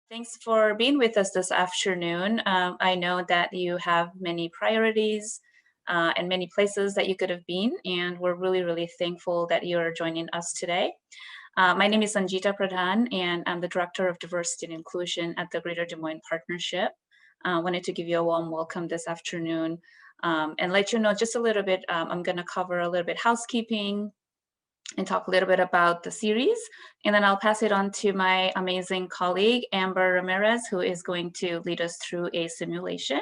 Thanks for being with us this afternoon. I know that you have many priorities and many places that you could have been, and we're really, really thankful that you're joining us today. My name is Sanjita Pradhan, and I'm the Director of Diversity and Inclusion at the Greater Des Moines Partnership. Wanted to give you a warm welcome this afternoon and let you know just a little bit. I'm going to cover a little bit housekeeping, and talk a little bit about the series. And then I'll pass it on to my amazing colleague, Amber Ramirez, who is going to lead us through a simulation.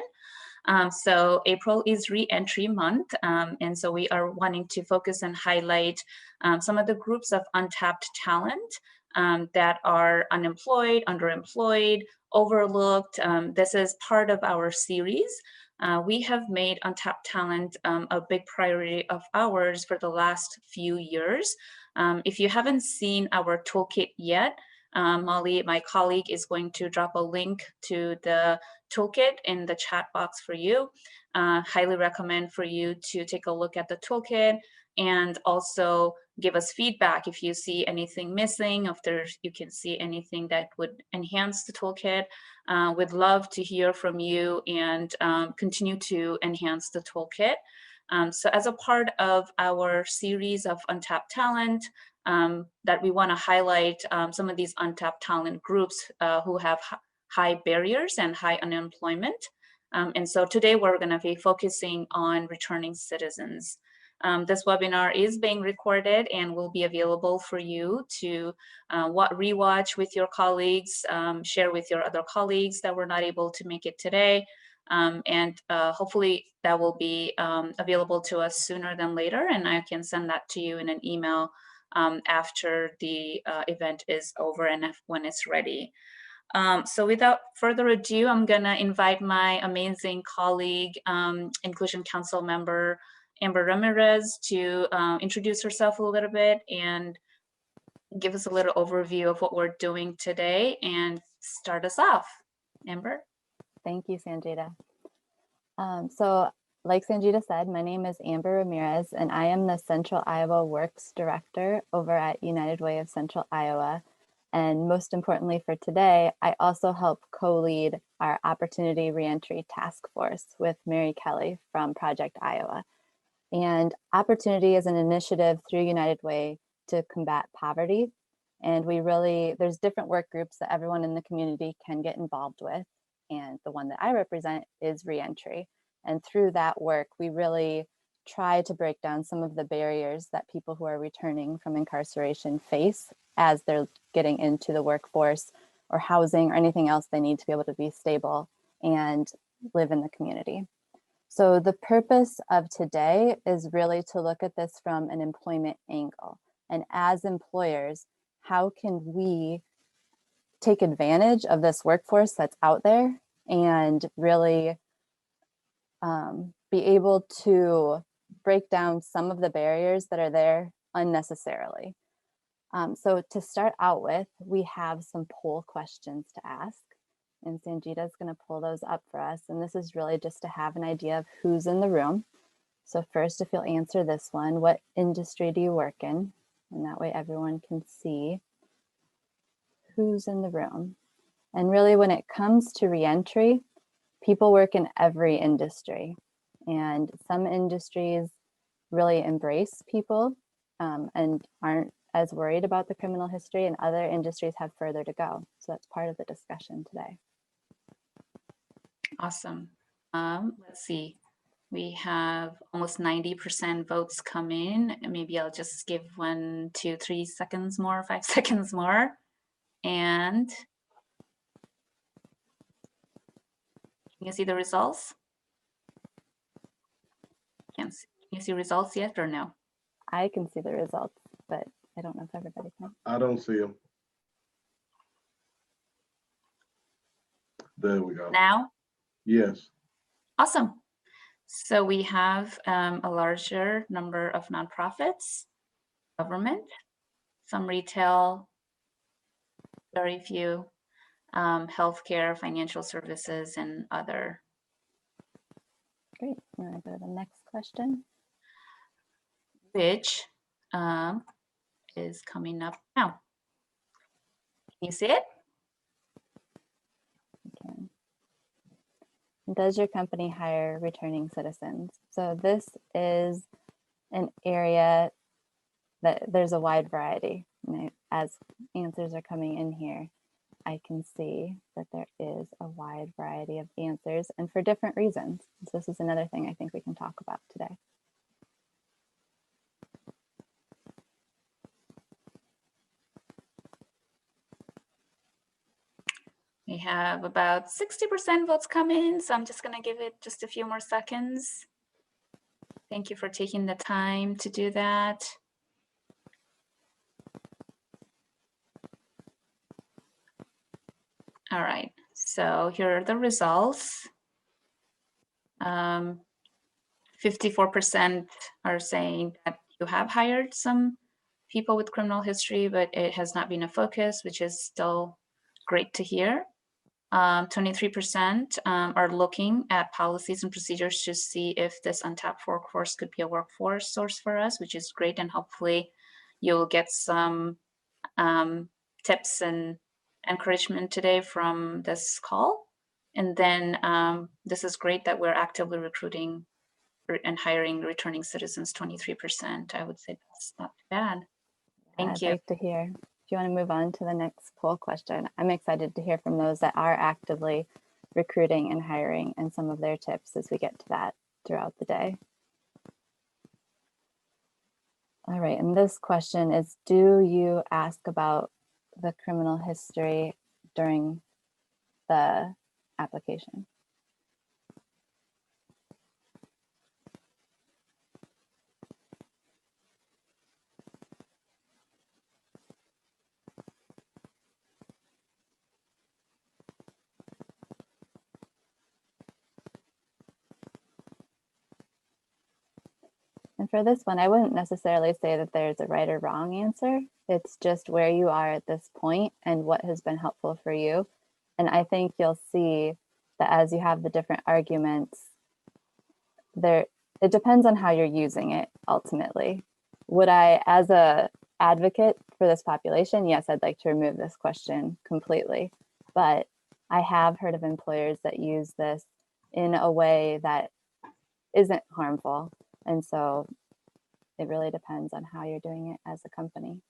So April is re-entry month, and so we are wanting to focus and highlight some of the groups of untapped talent that are unemployed, underemployed, overlooked. This is part of our series. We have made untapped talent a big priority of ours for the last few years. If you haven't seen our toolkit yet, Molly, my colleague, is going to drop a link to the toolkit in the chat box for you. Highly recommend for you to take a look at the toolkit and also give us feedback if you see anything missing, if you can see anything that would enhance the toolkit. We'd love to hear from you and continue to enhance the toolkit. So as a part of our series of untapped talent, that we want to highlight some of these untapped talent groups who have high barriers and high unemployment. And so today we're going to be focusing on returning citizens. This webinar is being recorded and will be available for you to rewatch with your colleagues, share with your other colleagues that were not able to make it today. And hopefully that will be available to us sooner than later, and I can send that to you in an email after the event is over and when it's ready. So without further ado, I'm gonna invite my amazing colleague, Inclusion Council member, Amber Ramirez, to introduce herself a little bit and give us a little overview of what we're doing today and start us off. Amber? Thank you, Sanjita. So like Sanjita said, my name is Amber Ramirez, and I am the Central Iowa Works Director over at United Way of Central Iowa. And most importantly for today, I also help co-lead our Opportunity Reentry Task Force with Mary Kelly from Project Iowa. And Opportunity is an initiative through United Way to combat poverty. And there's different work groups that everyone in the community can get involved with. And the one that I represent is reentry. And through that work, we really try to break down some of the barriers that people who are returning from incarceration face as they're getting into the workforce or housing or anything else they need to be able to be stable and live in the community. So the purpose of today is really to look at this from an employment angle. And as employers, how can we take advantage of this workforce that's out there and really be able to break down some of the barriers that are there unnecessarily. So to start out with, we have some poll questions to ask, and Sanjita is going to pull those up for us. And this is really just to have an idea of who's in the room. So first, if you'll answer this one, what industry do you work in? And that way everyone can see who's in the room. And really, when it comes to reentry, people work in every industry, and some industries really embrace people and aren't as worried about the criminal history, and other industries have further to go. So that's part of the discussion today. Awesome. Let's see. We have almost 90% votes come in. Maybe I'll just give 1, 2, 3 seconds more, 5 seconds more. And can you see the results? Can you see results yet or no? I can see the results, but I don't know if everybody can. I don't see them. There we go. Now? Yes. Awesome. So we have a larger number of nonprofits, government, some retail, very few, healthcare, financial services, and other. Great. I'm going to go to the next question. Which is coming up now. Can you see it? Does your company hire returning citizens? So this is an area that there's a wide variety. As answers are coming in here, I can see that there is a wide variety of answers and for different reasons. So this is another thing I think we can talk about today. We have about 60% votes come in, so I'm just going to give it just a few more seconds. Thank you for taking the time to do that. All right, so here are the results. 54% are saying that you have hired some people with criminal history, but it has not been a focus, which is still great to hear. 23% are looking at policies and procedures to see if this untapped workforce could be a workforce source for us, which is great. And hopefully you'll get some tips and encouragement today from this call. And then this is great that we're actively recruiting and hiring returning citizens, 23%. I would say that's not bad. Thank you. I'd like to hear. If you want to move on to the next poll question, I'm excited to hear from those that are actively recruiting and hiring and some of their tips as we get to that throughout the day. All right, and this question is, do you ask about the criminal history during the application? And for this one, I wouldn't necessarily say that there's a right or wrong answer. It's just where you are at this point and what has been helpful for you. And I think you'll see that as you have the different arguments, it depends on how you're using it ultimately. Would I, as a advocate for this population, yes, I'd like to remove this question completely. But I have heard of employers that use this in a way that isn't harmful. And so it really depends on how you're doing it as a company.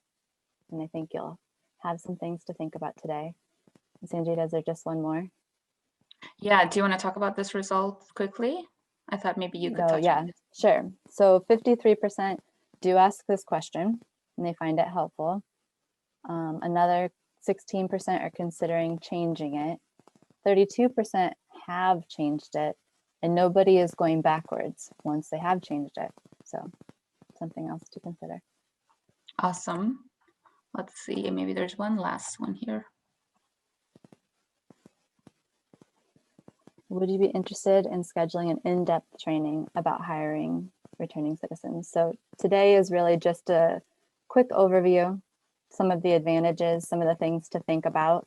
And I think you'll have some things to think about today. Sanjita, is there just one more? Yeah, do you want to talk about this result quickly? I thought maybe you could touch on it. Sure. So 53% do ask this question and they find it helpful. Another 16% are considering changing it. 32% have changed it, and nobody is going backwards once they have changed it. So something else to consider. Awesome. Let's see, maybe there's one last one here. Would you be interested in scheduling an in-depth training about hiring returning citizens? So today is really just a quick overview, some of the advantages, some of the things to think about.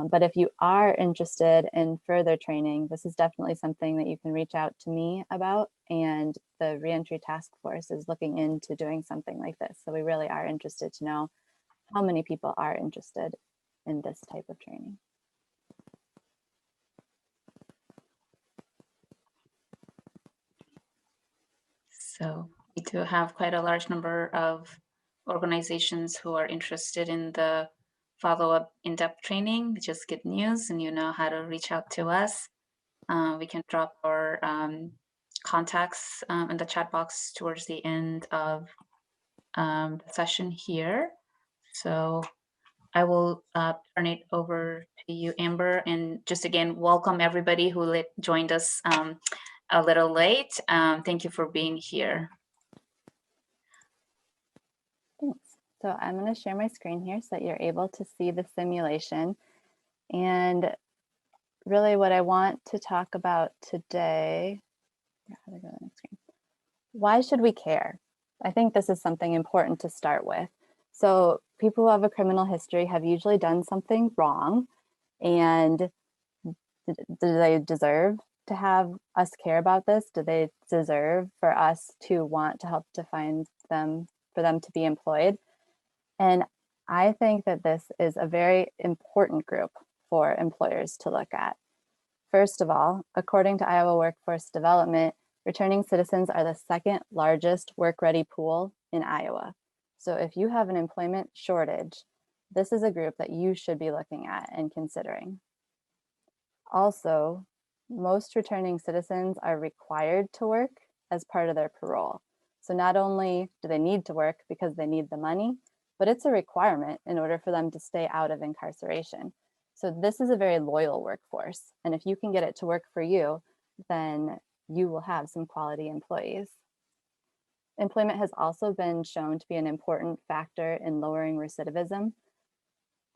But if you are interested in further training, this is definitely something that you can reach out to me about. And the Reentry Task Force is looking into doing something like this. So we really are interested to know how many people are interested in this type of training. So we do have quite a large number of organizations who are interested in the follow-up in-depth training, which is good news, and you know how to reach out to us. We can drop our contacts in the chat box towards the end of the session here. So I will turn it over to you, Amber, and just again, welcome everybody who joined us a little late. Thank you for being here. Thanks. So I'm going to share my screen here so that you're able to see the simulation. And really what I want to talk about today, why should we care? I think this is something important to start with. So people who have a criminal history have usually done something wrong, and do they deserve to have us care about this? Do they deserve for us to want to help to find them, for them to be employed? And I think that this is a very important group for employers to look at. First of all, according to Iowa Workforce Development, returning citizens are the second largest work-ready pool in Iowa. So if you have an employment shortage, this is a group that you should be looking at and considering. Also, most returning citizens are required to work as part of their parole. So not only do they need to work because they need the money, but it's a requirement in order for them to stay out of incarceration. So this is a very loyal workforce. And if you can get it to work for you, then you will have some quality employees. Employment has also been shown to be an important factor in lowering recidivism.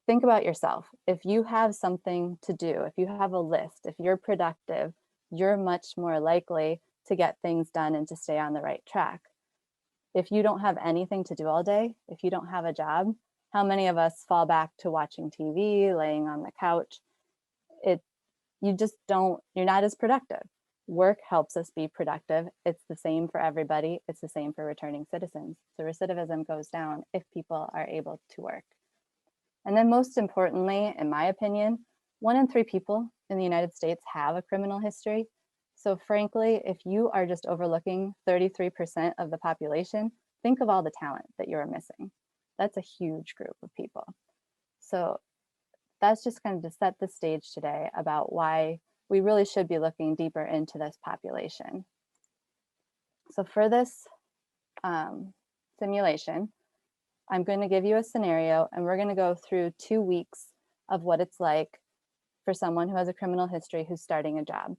Think about yourself. If you have something to do, if you have a list, if you're productive, you're much more likely to get things done and to stay on the right track. If you don't have anything to do all day, if you don't have a job, how many of us fall back to watching TV, laying on the couch? You're not as productive. Work helps us be productive. It's the same for everybody. It's the same for returning citizens. So recidivism goes down if people are able to work. And then most importantly, in my opinion, 1 in 3 people in the United States have a criminal history. So frankly, if you are just overlooking 33% of the population, think of all the talent that you're missing. That's a huge group of people. So that's just kind of to set the stage today about why we really should be looking deeper into this population. So for this simulation, I'm going to give you a scenario and we're going to go through 2 weeks of what it's like for someone who has a criminal history who's starting a job.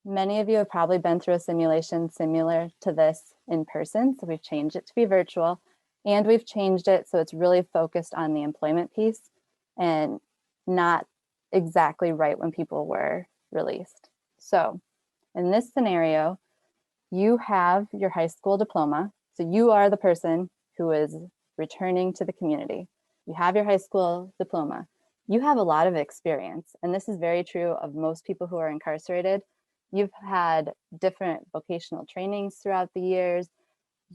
Many of you have probably been through a simulation similar to this in person, so we've changed it to be virtual, and we've changed it so it's really focused on the employment piece and not exactly right when people were released. So in this scenario, you have your high school diploma, so you are the person who is returning to the community. You have your high school diploma. You have a lot of experience, and this is very true of most people who are incarcerated. You've had different vocational trainings throughout the years.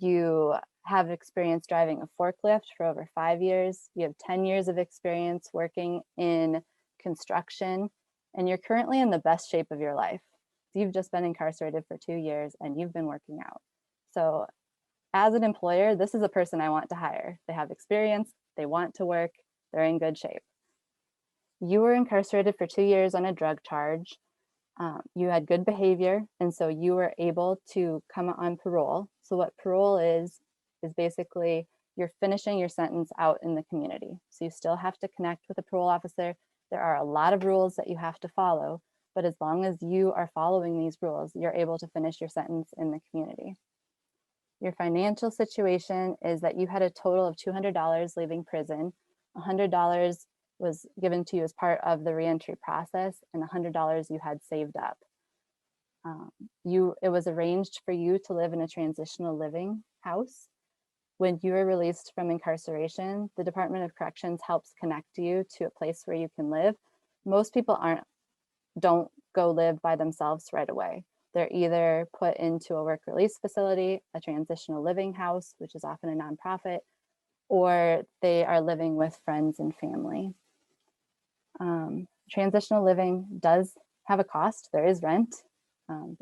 You have experience driving a forklift for over 5 years. You have 10 years of experience working in construction, and you're currently in the best shape of your life. You've just been incarcerated for 2 years and you've been working out. So as an employer, this is a person I want to hire. They have experience, they want to work, they're in good shape. You were incarcerated for 2 years on a drug charge. You had good behavior, and so you were able to come on parole. So what parole is basically you're finishing your sentence out in the community. So you still have to connect with a parole officer. There are a lot of rules that you have to follow, but as long as you are following these rules, you're able to finish your sentence in the community. Your financial situation is that you had a total of $200 leaving prison. $100 was given to you as part of the reentry process, and $100 you had saved up. It was arranged for you to live in a transitional living house. When you are released from incarceration, the Department of Corrections helps connect you to a place where you can live. Most people don't go live by themselves right away. They're either put into a work release facility, a transitional living house, which is often a nonprofit, or they are living with friends and family. Transitional living does have a cost. There is rent.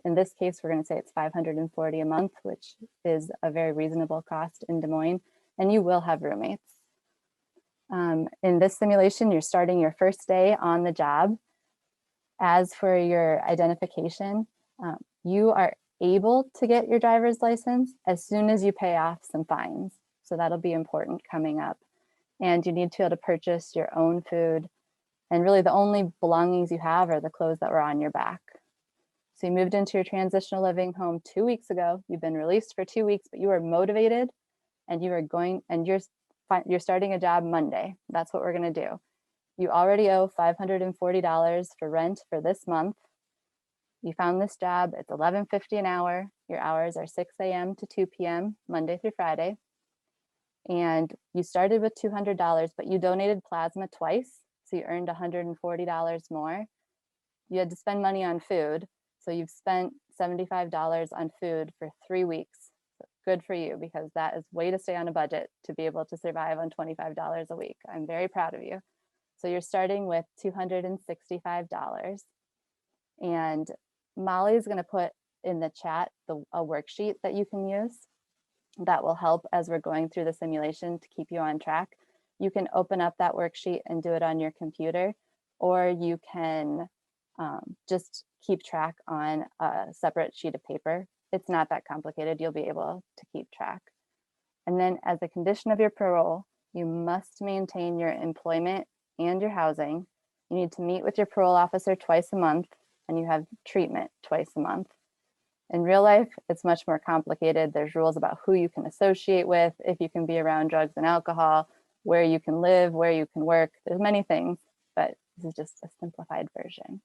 In this case, we're going to say it's $540 a month, which is a very reasonable cost in Des Moines, and you will have roommates. In this simulation, you're starting your first day on the job. As for your identification, you are able to get your driver's license as soon as you pay off some fines. So that'll be important coming up. And you need to be able to purchase your own food. And really the only belongings you have are the clothes that were on your back. So you moved into your transitional living home 2 weeks ago. You've been released for 2 weeks, but you are motivated and you're starting a job Monday. That's what we're gonna do. You already owe $540 for rent for this month. You found this job, it's $11.50 an hour. Your hours are 6 a.m. to 2 p.m., Monday through Friday. And you started with $200, but you donated plasma twice, so you earned $140 more. You had to spend money on food, so you've spent $75 on food for 3 weeks. So good for you, because that is way to stay on a budget to be able to survive on $25 a week. I'm very proud of you. So you're starting with $265. And Molly is going to put in the chat a worksheet that you can use that will help as we're going through the simulation to keep you on track. You can open up that worksheet and do it on your computer, or you can just keep track on a separate sheet of paper. It's not that complicated. You'll be able to keep track. And then as a condition of your parole, you must maintain your employment and your housing. You need to meet with your parole officer twice a month, and you have treatment twice a month. In real life, it's much more complicated. There's rules about who you can associate with, if you can be around drugs and alcohol, where you can live, where you can work. There's many things, but this is just a simplified version.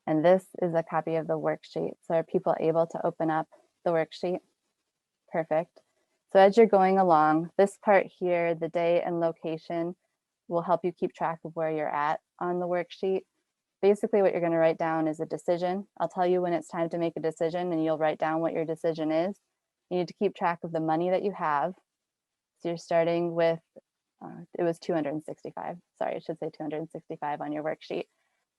And this is a copy of the worksheet. So are people able to open up the worksheet? Perfect. So as you're going along, this part here, the day and location, will help you keep track of where you're at on the worksheet. Basically, what you're going to write down is a decision. I'll tell you when it's time to make a decision, and you'll write down what your decision is. You need to keep track of the money that you have. So you're starting with, it was 265. Sorry, I should say 265 on your worksheet.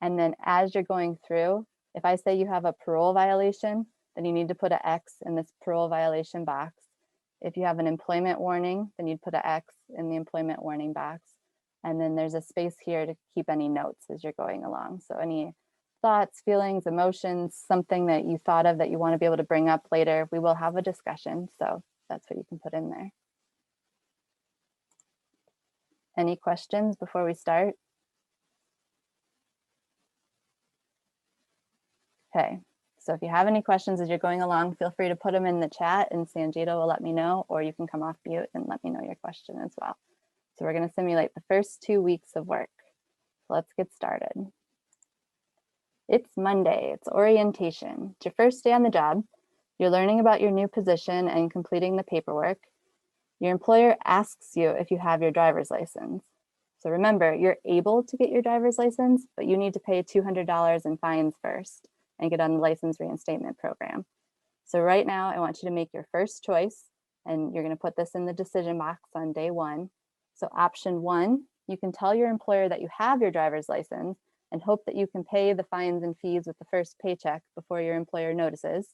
And then as you're going through, if I say you have a parole violation, then you need to put an X in this parole violation box. If you have an employment warning, then you'd put an X in the employment warning box. And then there's a space here to keep any notes as you're going along. So any thoughts, feelings, emotions, something that you thought of that you want to be able to bring up later, we will have a discussion. So that's what you can put in there. Any questions before we start? Okay, so if you have any questions as you're going along, feel free to put them in the chat and Sanjita will let me know, or you can come off mute and let me know your question as well. So we're going to simulate the first 2 weeks of work. So let's get started. It's Monday, it's orientation. It's your first day on the job. You're learning about your new position and completing the paperwork. Your employer asks you if you have your driver's license. So remember, you're able to get your driver's license, but you need to pay $200 in fines first and get on the license reinstatement program. So right now, I want you to make your first choice, and you're going to put this in the decision box on day 1. So option 1, you can tell your employer that you have your driver's license and hope that you can pay the fines and fees with the first paycheck before your employer notices.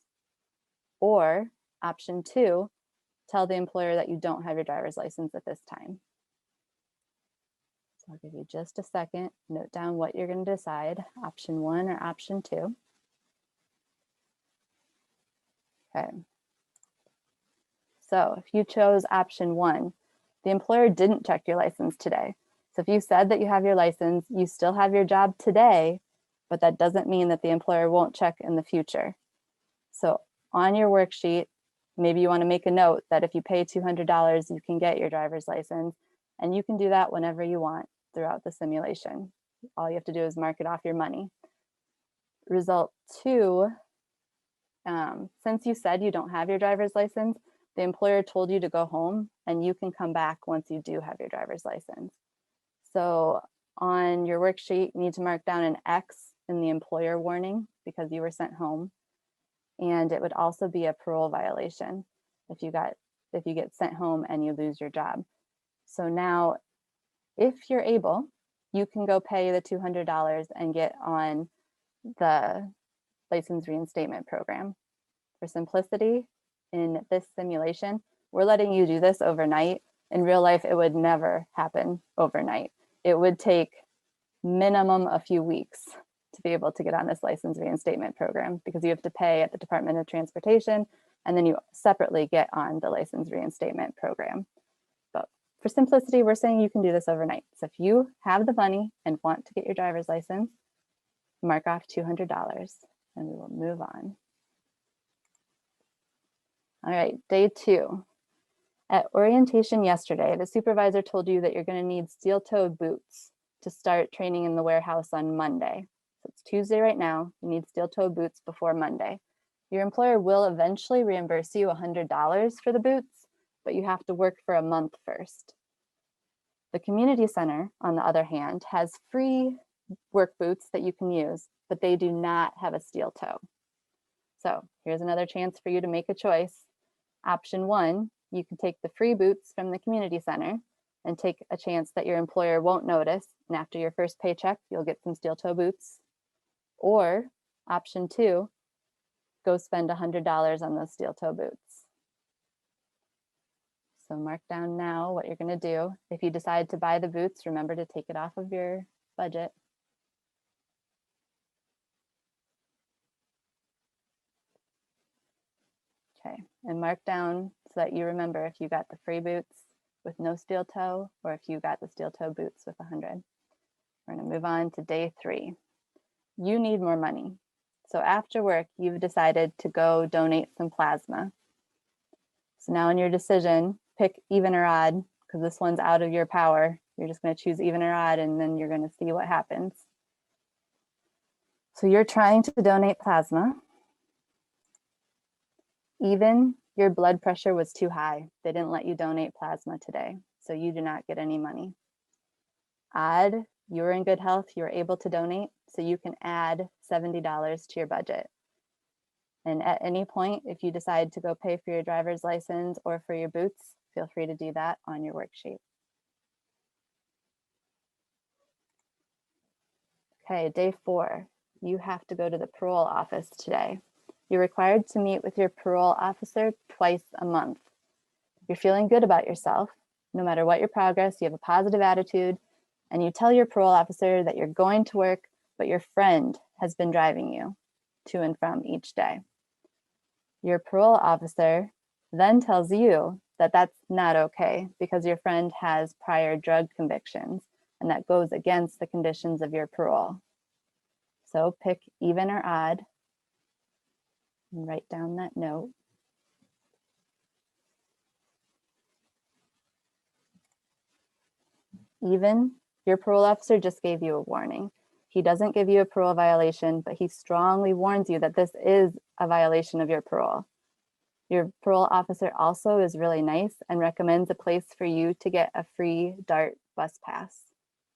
Or option 2, tell the employer that you don't have your driver's license at this time. So I'll give you just a second, note down what you're going to decide, option 1 or option 2. Okay. So if you chose option 1, the employer didn't check your license today. So if you said that you have your license, you still have your job today, but that doesn't mean that the employer won't check in the future. So on your worksheet, maybe you want to make a note that if you pay $200, you can get your driver's license, and you can do that whenever you want throughout the simulation. All you have to do is mark it off your money. Result 2, since you said you don't have your driver's license, the employer told you to go home, and you can come back once you do have your driver's license. So on your worksheet, you need to mark down an X in the employer warning because you were sent home. And it would also be a parole violation if you get sent home and you lose your job. So now, if you're able, you can go pay the $200 and get on the license reinstatement program. For simplicity, in this simulation, we're letting you do this overnight. In real life, it would never happen overnight. It would take minimum a few weeks to be able to get on this license reinstatement program because you have to pay at the Department of Transportation, and then you separately get on the license reinstatement program. But for simplicity, we're saying you can do this overnight. So if you have the money and want to get your driver's license, mark off $200 and we will move on. All right, day 2. At orientation yesterday, the supervisor told you that you're going to need steel-toed boots to start training in the warehouse on Monday. So it's Tuesday right now. You need steel-toed boots before Monday. Your employer will eventually reimburse you $100 for the boots, but you have to work for a month first. The community center, on the other hand, has free work boots that you can use, but they do not have a steel toe. So here's another chance for you to make a choice. Option 1, you can take the free boots from the community center and take a chance that your employer won't notice. And after your first paycheck, you'll get some steel toe boots. Or option 2, go spend $100 on those steel toe boots. So mark down now what you're going to do. If you decide to buy the boots, remember to take it off of your budget. Okay, and mark down so that you remember if you got the free boots with no steel toe or if you got the steel toe boots with 100. We're going to move on to day 3. You need more money. So after work, you've decided to go donate some plasma. So now in your decision, pick even or odd, because this one's out of your power. You're just going to choose even or odd, and then you're going to see what happens. So you're trying to donate plasma. Even, your blood pressure was too high. They didn't let you donate plasma today, so you do not get any money. Odd, you were in good health, you were able to donate, so you can add $70 to your budget. And at any point, if you decide to go pay for your driver's license or for your boots, feel free to do that on your worksheet. Okay, day 4, you have to go to the parole office today. You're required to meet with your parole officer twice a month. If you're feeling good about yourself, no matter what your progress, you have a positive attitude, and you tell your parole officer that you're going to work, but your friend has been driving you to and from each day. Your parole officer then tells you that that's not okay because your friend has prior drug convictions, and that goes against the conditions of your parole. So pick even or odd and write down that note. Even, your parole officer just gave you a warning. He doesn't give you a parole violation, but he strongly warns you that this is a violation of your parole. Your parole officer also is really nice and recommends a place for you to get a free DART bus pass,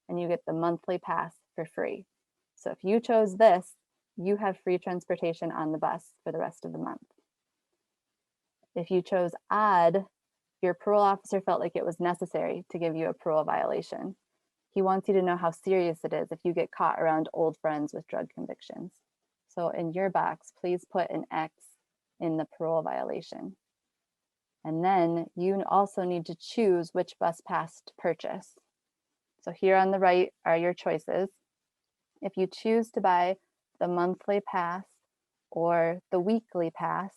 and you get the monthly pass for free. So if you chose this, you have free transportation on the bus for the rest of the month. If you chose odd, your parole officer felt like it was necessary to give you a parole violation. He wants you to know how serious it is if you get caught around old friends with drug convictions. So in your box, please put an X in the parole violation. And then you also need to choose which bus pass to purchase. So here on the right are your choices. If you choose to buy the monthly pass or the weekly pass,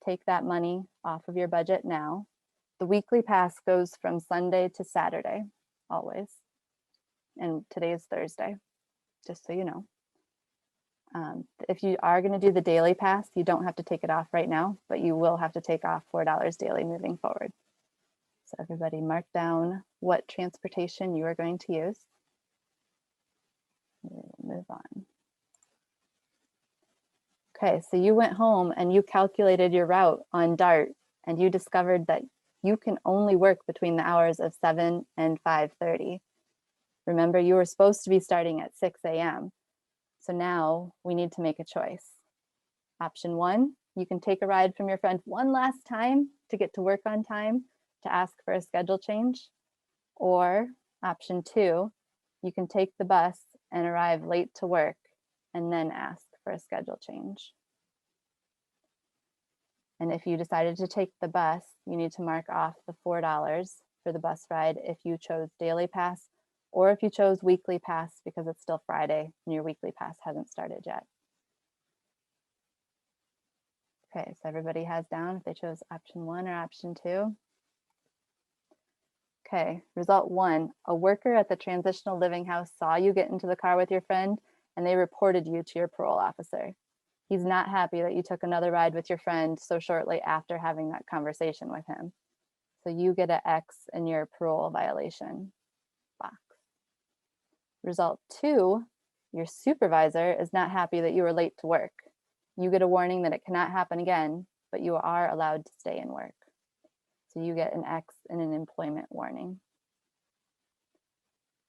take that money off of your budget now. The weekly pass goes from Sunday to Saturday, always. And today is Thursday, just so you know. If you are going to do the daily pass, you don't have to take it off right now, but you will have to take off $4 daily moving forward. So everybody mark down what transportation you are going to use. We'll move on. Okay, so you went home and you calculated your route on DART, and you discovered that you can only work between the hours of 7 and 5:30. Remember, you were supposed to be starting at 6 a.m. So now we need to make a choice. Option 1, you can take a ride from your friend one last time to get to work on time to ask for a schedule change. Or option 2, you can take the bus and arrive late to work and then ask for a schedule change. And if you decided to take the bus, you need to mark off the $4 for the bus ride if you chose daily pass, or if you chose weekly pass because it's still Friday and your weekly pass hasn't started yet. Okay, so everybody has down if they chose option 1 or option 2. Okay, result 1, a worker at the transitional living house saw you get into the car with your friend and they reported you to your parole officer. He's not happy that you took another ride with your friend so shortly after having that conversation with him. So you get an X in your parole violation box. Result 2, your supervisor is not happy that you were late to work. You get a warning that it cannot happen again, but you are allowed to stay and work. So you get an X in an employment warning.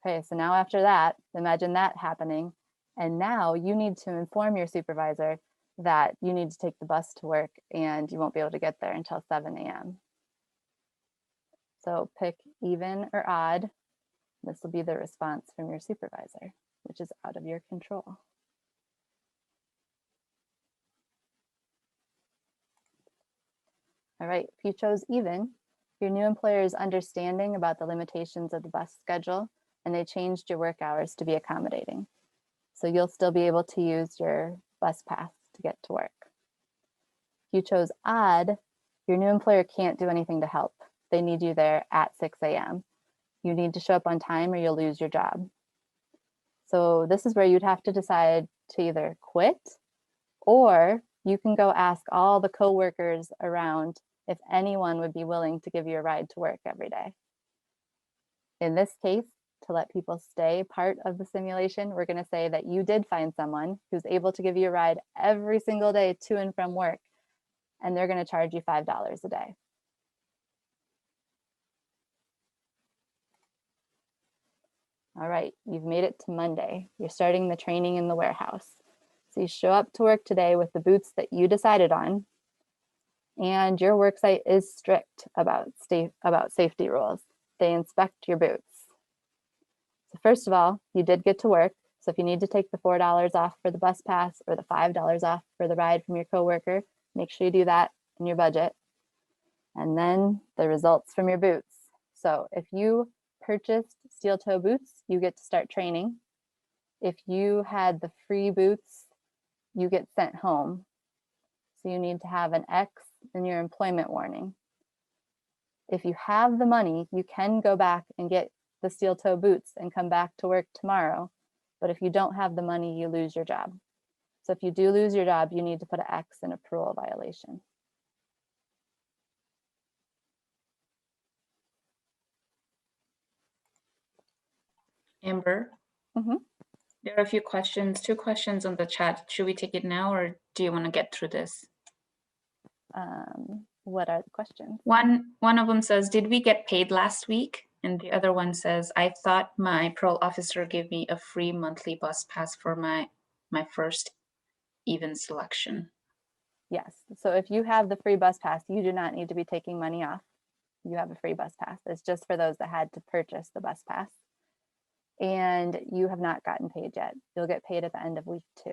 Okay, so now after that, imagine that happening. And now you need to inform your supervisor that you need to take the bus to work and you won't be able to get there until 7 a.m. So pick even or odd. This will be the response from your supervisor, which is out of your control. All right, if you chose even, your new employer is understanding about the limitations of the bus schedule, and they changed your work hours to be accommodating. So you'll still be able to use your bus pass to get to work. If you chose odd, your new employer can't do anything to help. They need you there at 6 a.m. You need to show up on time or you'll lose your job. So this is where you'd have to decide to either quit, or you can go ask all the coworkers around if anyone would be willing to give you a ride to work every day. In this case, to let people stay part of the simulation, we're going to say that you did find someone who's able to give you a ride every single day to and from work, and they're going to charge you $5 a day. All right, you've made it to Monday. You're starting the training in the warehouse. So you show up to work today with the boots that you decided on, and your work site is strict about safety rules. They inspect your boots. So first of all, you did get to work. So if you need to take the $4 off for the bus pass or the $5 off for the ride from your coworker, make sure you do that in your budget. And then the results from your boots. So if you purchased steel toe boots, you get to start training. If you had the free boots, you get sent home. So you need to have an X in your employment warning. If you have the money, you can go back and get the steel toe boots and come back to work tomorrow. But if you don't have the money, you lose your job. So if you do lose your job, you need to put an X in a parole violation. Amber, there are a few questions, 2 questions on the chat. Should we take it now or do you want to get through this? What are the questions? One of them says, did we get paid last week? And the other one says, I thought my parole officer gave me a free monthly bus pass for my first even selection. Yes, so if you have the free bus pass, you do not need to be taking money off. You have a free bus pass. It's just for those that had to purchase the bus pass. And you have not gotten paid yet. You'll get paid at the end of week 2.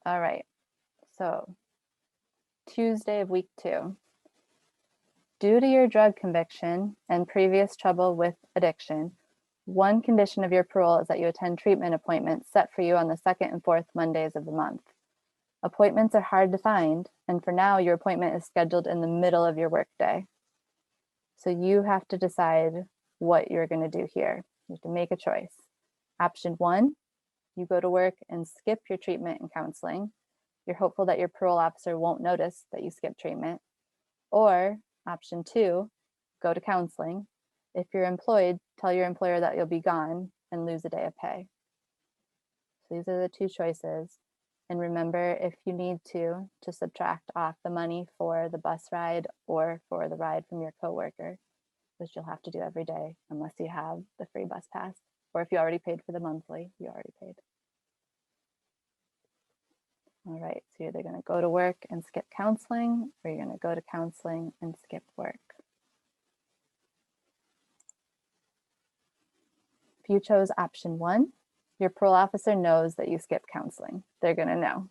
All right, so Tuesday of week 2. Due to your drug conviction and previous trouble with addiction, one condition of your parole is that you attend treatment appointments set for you on the 2nd and 4th Mondays of the month. Appointments are hard to find, and for now, your appointment is scheduled in the middle of your workday. So you have to decide what you're going to do here. You have to make a choice. Option 1, you go to work and skip your treatment and counseling. You're hopeful that your parole officer won't notice that you skipped treatment. Or option 2, go to counseling. If you're employed, tell your employer that you'll be gone and lose a day of pay. So these are the 2 choices. And remember, if you need to subtract off the money for the bus ride or for the ride from your coworker, which you'll have to do every day unless you have the free bus pass. Or if you already paid for the monthly, you already paid. All right, so you're either going to go to work and skip counseling, or you're going to go to counseling and skip work. If you chose option 1, your parole officer knows that you skipped counseling. They're going to know.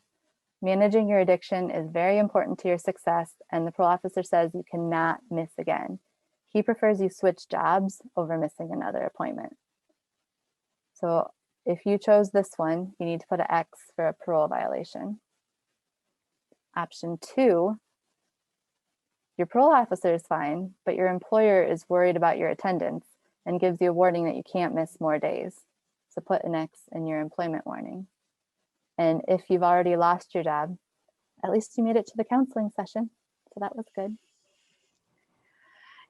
Managing your addiction is very important to your success, and the parole officer says you cannot miss again. He prefers you switch jobs over missing another appointment. So if you chose this one, you need to put an X for a parole violation. Option 2, your parole officer is fine, but your employer is worried about your attendance and gives you a warning that you can't miss more days. So put an X in your employment warning. And if you've already lost your job, at least you made it to the counseling session. So that was good.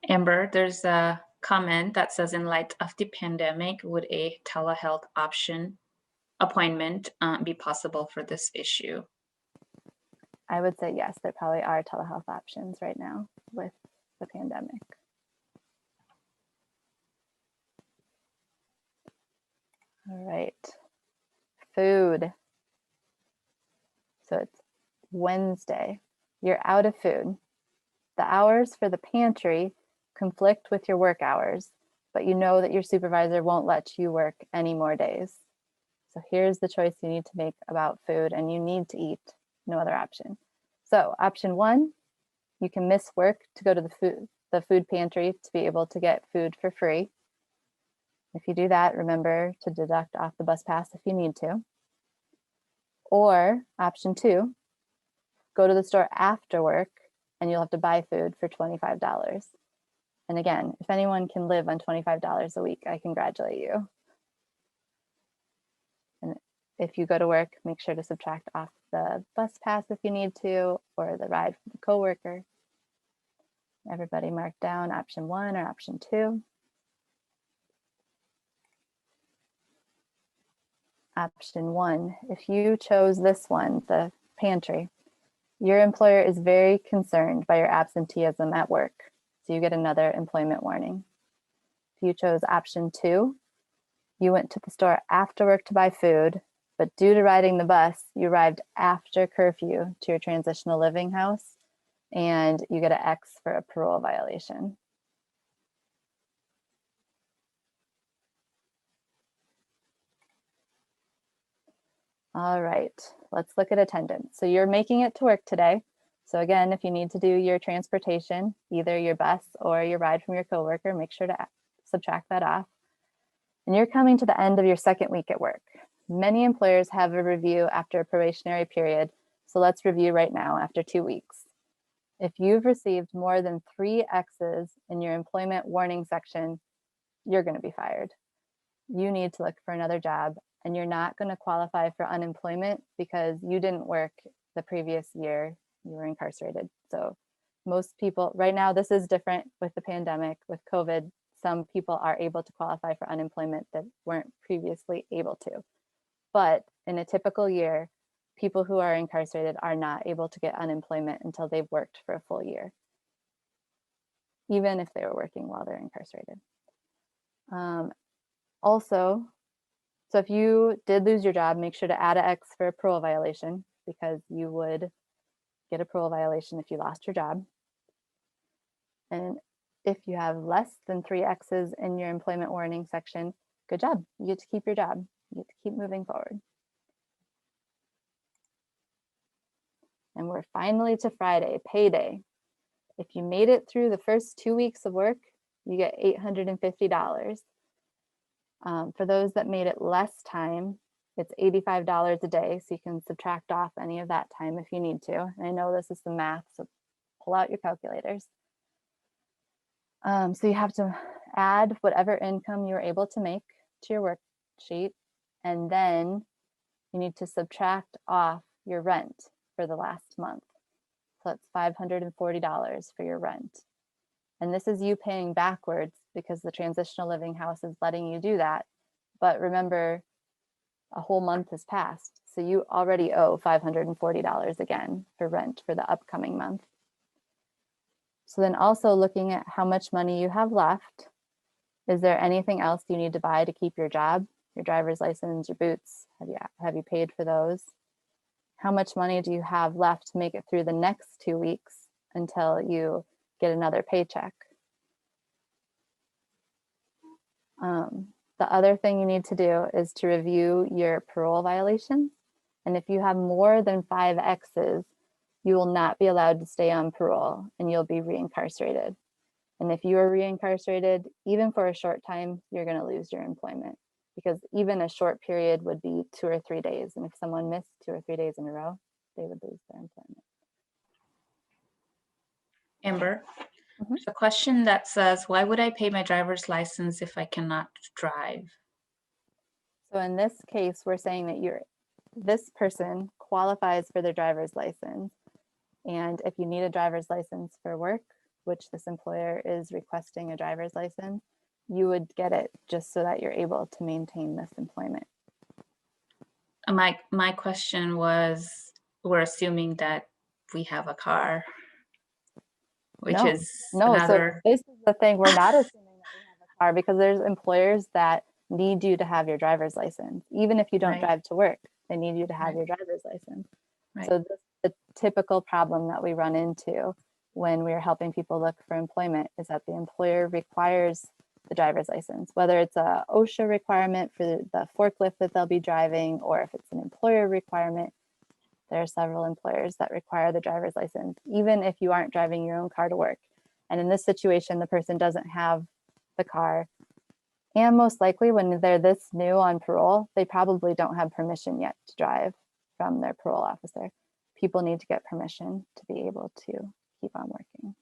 Amber, there's a comment that says, in light of the pandemic, would a telehealth appointment be possible for this issue? I would say yes, there probably are telehealth options right now with the pandemic. All right, food. So it's Wednesday, you're out of food. The hours for the pantry conflict with your work hours, but you know that your supervisor won't let you work any more days. So here's the choice you need to make about food, and you need to eat, no other option. So option 1, you can miss work to go to the food pantry to be able to get food for free. If you do that, remember to deduct off the bus pass if you need to. Or option 2, go to the store after work and you'll have to buy food for $25. And again, if anyone can live on $25 a week, I congratulate you. And if you go to work, make sure to subtract off the bus pass if you need to, or the ride from the coworker. Everybody mark down option 1 or option 2. Option 1, if you chose this one, the pantry, your employer is very concerned by your absenteeism at work, so you get another employment warning. If you chose option 2, you went to the store after work to buy food, but due to riding the bus, you arrived after curfew to your transitional living house, and you get an X for a parole violation. All right, let's look at attendance. So you're making it to work today. So again, if you need to do your transportation, either your bus or your ride from your coworker, make sure to subtract that off. And you're coming to the end of your second week at work. Many employers have a review after a probationary period. So let's review right now after 2 weeks. If you've received more than 3 X's in your employment warning section, you're going to be fired. You need to look for another job, and you're not going to qualify for unemployment because you didn't work the previous year you were incarcerated. So most people right now, this is different with the pandemic, with COVID. Some people are able to qualify for unemployment that weren't previously able to. But in a typical year, people who are incarcerated are not able to get unemployment until they've worked for a full year, even if they were working while they're incarcerated. Also, so if you did lose your job, make sure to add an X for a parole violation, because you would get a parole violation if you lost your job. And if you have less than 3 X's in your employment warning section, good job. You get to keep your job. You get to keep moving forward. And we're finally to Friday, payday. If you made it through the first 2 weeks of work, you get $850. For those that made it less time, it's $85 a day, so you can subtract off any of that time if you need to. And I know this is some math, so pull out your calculators. So you have to add whatever income you were able to make to your worksheet, and then you need to subtract off your rent for the last month. So that's $540 for your rent. And this is you paying backwards because the transitional living house is letting you do that. But remember, a whole month has passed, so you already owe $540 again for rent for the upcoming month. So then also looking at how much money you have left. Is there anything else you need to buy to keep your job? Your driver's license, your boots, have you paid for those? How much money do you have left to make it through the next 2 weeks until you get another paycheck? The other thing you need to do is to review your parole violations. And if you have more than 5 X's, you will not be allowed to stay on parole and you'll be reincarcerated. And if you are reincarcerated, even for a short time, you're going to lose your employment, because even a short period would be 2 or 3 days. And if someone missed 2 or 3 days in a row, they would lose their employment. Amber, there's a question that says, why would I pay my driver's license if I cannot drive? So in this case, we're saying that this person qualifies for their driver's license. And if you need a driver's license for work, which this employer is requesting a driver's license, you would get it just so that you're able to maintain this employment. My question was, we're assuming that we have a car, which is another. So this is the thing, we're not assuming that we have a car, because there's employers that need you to have your driver's license. Even if you don't drive to work, they need you to have your driver's license. So this is the typical problem that we run into when we're helping people look for employment, is that the employer requires the driver's license, whether it's a OSHA requirement for the forklift that they'll be driving, or if it's an employer requirement. There are several employers that require the driver's license, even if you aren't driving your own car to work. And in this situation, the person doesn't have the car. And most likely when they're this new on parole, they probably don't have permission yet to drive from their parole officer. People need to get permission to be able to keep on working.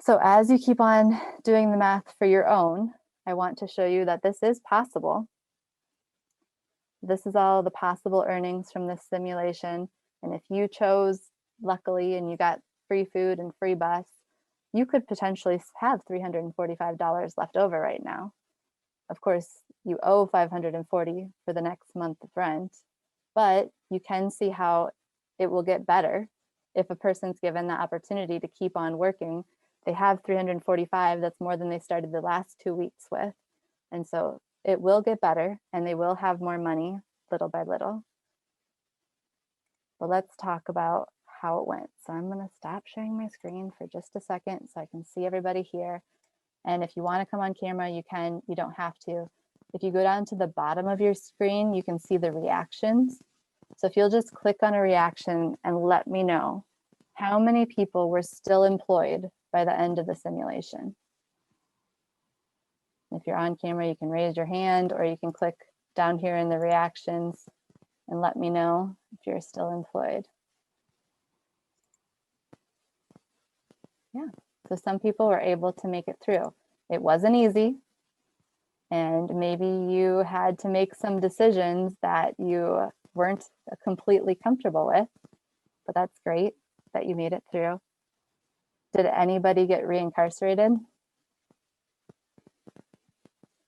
So as you keep on doing the math for your own, I want to show you that this is possible. This is all the possible earnings from this simulation. And if you chose, luckily, and you got free food and free bus, you could potentially have $345 left over right now. Of course, you owe $540 for the next month of rent, but you can see how it will get better if a person's given the opportunity to keep on working. They have $345, that's more than they started the last 2 weeks with. And so it will get better and they will have more money little by little. But let's talk about how it went. So I'm going to stop sharing my screen for just a second so I can see everybody here. And if you want to come on camera, you can, you don't have to. If you go down to the bottom of your screen, you can see the reactions. So if you'll just click on a reaction and let me know how many people were still employed by the end of the simulation. If you're on camera, you can raise your hand or you can click down here in the reactions and let me know if you're still employed. Yeah, so some people were able to make it through. It wasn't easy, and maybe you had to make some decisions that you weren't completely comfortable with, but that's great that you made it through. Did anybody get reincarcerated?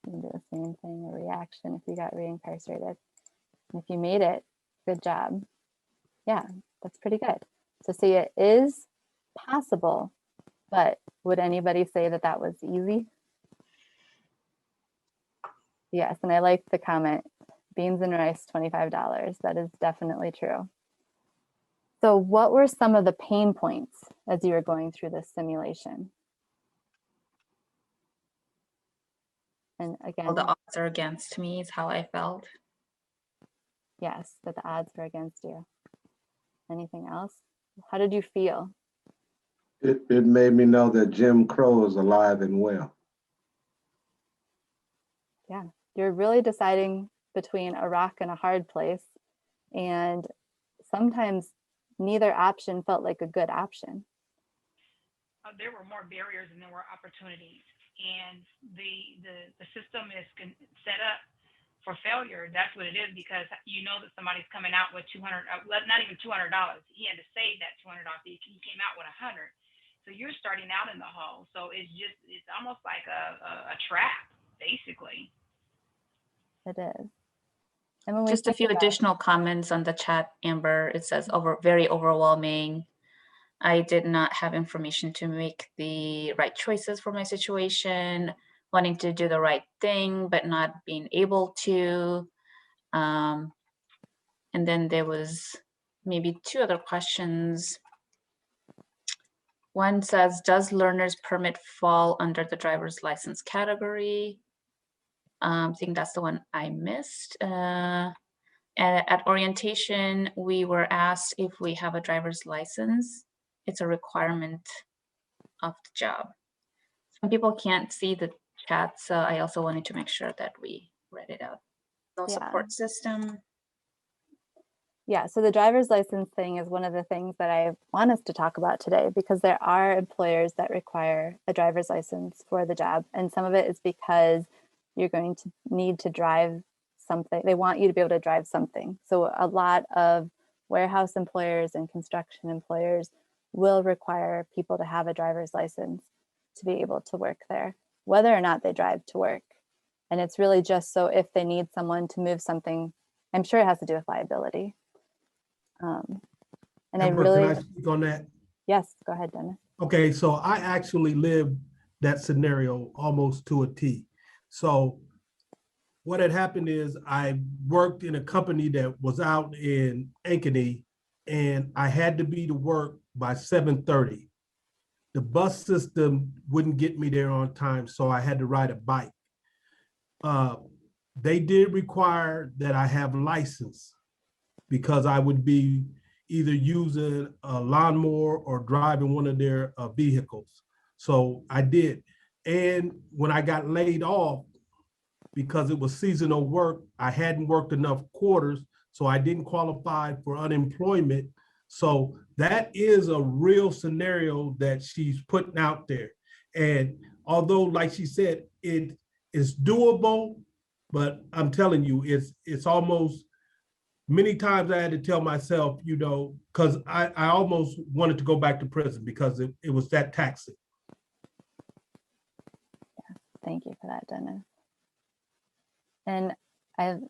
You can do the same thing, a reaction if you got reincarcerated. And if you made it, good job. Yeah, that's pretty good. So see, it is possible, but would anybody say that that was easy? Yes, and I like the comment, beans and rice, $25. That is definitely true. So what were some of the pain points as you were going through this simulation? And again, All the odds are against me is how I felt. yes, that the odds were against you. Anything else? How did you feel? It made me know that Jim Crow is alive and well. Yeah, you're really deciding between a rock and a hard place. And sometimes neither option felt like a good option. There were more barriers than there were opportunities. And the system is set up for failure. That's what it is, because you know that somebody's coming out with $200, not even $200. He had to save that $200. He came out with $100. So you're starting out in the hole. So it's almost like a trap, basically. It is. And when Just a few additional comments on the chat, Amber. It says very overwhelming. I did not have information to make the right choices for my situation, wanting to do the right thing, but not being able to. And then there was maybe two other questions. One says, does learner's permit fall under the driver's license category? I think that's the one I missed. At orientation, we were asked if we have a driver's license. It's a requirement of the job. Some people can't see the chat, so I also wanted to make sure that we read it out. No support system. Yeah, so the driver's license thing is one of the things that I want us to talk about today, because there are employers that require a driver's license for the job. And some of it is because you're going to need to drive something. They want you to be able to drive something. So a lot of warehouse employers and construction employers will require people to have a driver's license to be able to work there, whether or not they drive to work. And it's really just so if they need someone to move something, I'm sure it has to do with liability. And Amber, I really, can I speak on that? yes, go ahead, Dennis. Okay, so I actually lived that scenario almost to a T. So what had happened is I worked in a company that was out in Ankeny, and I had to be to work by 7:30. the bus system wouldn't get me there on time, so I had to ride a bike. They did require that I have a license because I would be either using a lawnmower or driving one of their vehicles. So I did. And when I got laid off, because it was seasonal work, I hadn't worked enough quarters, so I didn't qualify for unemployment. So that is a real scenario that she's putting out there. And although, like she said, it is doable, but I'm telling you, it's almost, many times I had to tell myself, you know, because I almost wanted to go back to prison because it was that taxing. Yeah, thank you for that, Dennis. And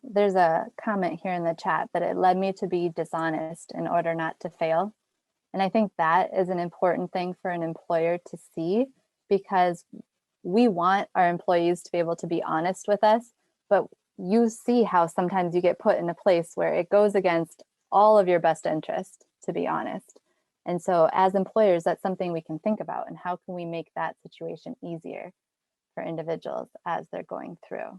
there's a comment here in the chat that it led me to be dishonest in order not to fail. And I think that is an important thing for an employer to see, because we want our employees to be able to be honest with us, but you see how sometimes you get put in a place where it goes against all of your best interest, to be honest. And so as employers, that's something we can think about, and how can we make that situation easier for individuals as they're going through.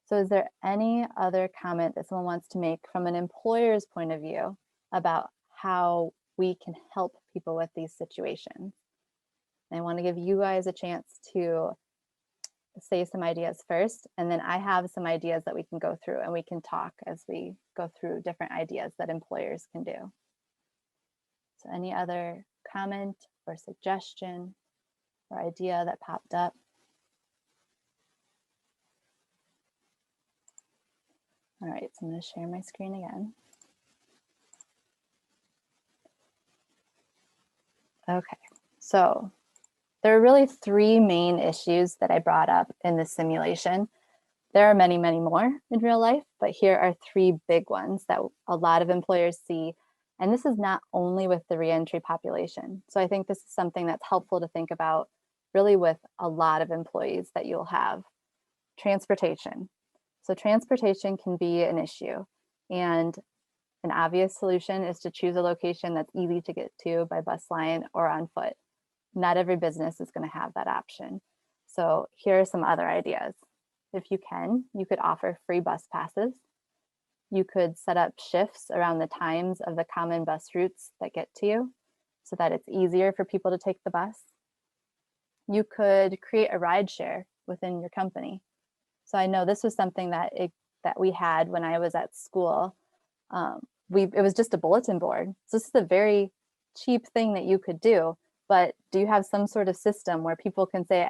So is there any other comment that someone wants to make from an employer's point of view about how we can help people with these situations? And I want to give you guys a chance to say some ideas first, and then I have some ideas that we can go through, and we can talk as we go through different ideas that employers can do. So any other comment or suggestion or idea that popped up? All right, so I'm going to share my screen again. Okay, so there are really three main issues that I brought up in this simulation. There are many, many more in real life, but here are three big ones that a lot of employers see. And this is not only with the reentry population. So I think this is something that's helpful to think about really with a lot of employees that you'll have. Transportation. So transportation can be an issue, and an obvious solution is to choose a location that's easy to get to by bus line or on foot. Not every business is going to have that option. So here are some other ideas. If you can, you could offer free bus passes. You could set up shifts around the times of the common bus routes that get to you so that it's easier for people to take the bus. You could create a ride share within your company. So I know this was something that we had when I was at school. It was just a bulletin board. So this is a very cheap thing that you could do, but do you have some sort of system where people can say,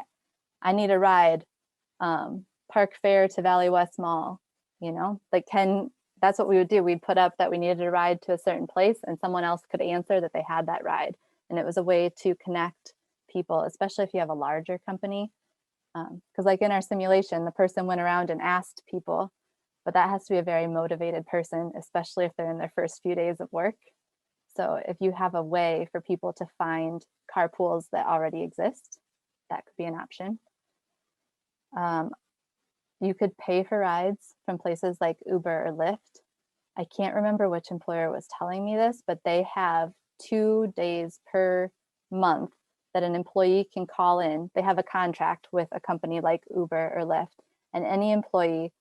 I need a ride, Park Fair to Valley West Mall, you know, like that's what we would do. We'd put up that we needed a ride to a certain place, and someone else could answer that they had that ride. And it was a way to connect people, especially if you have a larger company. Because like in our simulation, the person went around and asked people, but that has to be a very motivated person, especially if they're in their first few days of work. So if you have a way for people to find carpools that already exist, that could be an option. You could pay for rides from places like Uber or Lyft. I can't remember which employer was telling me this, but they have 2 days per month that an employee can call in. They have a contract with a company like Uber or Lyft, and any employee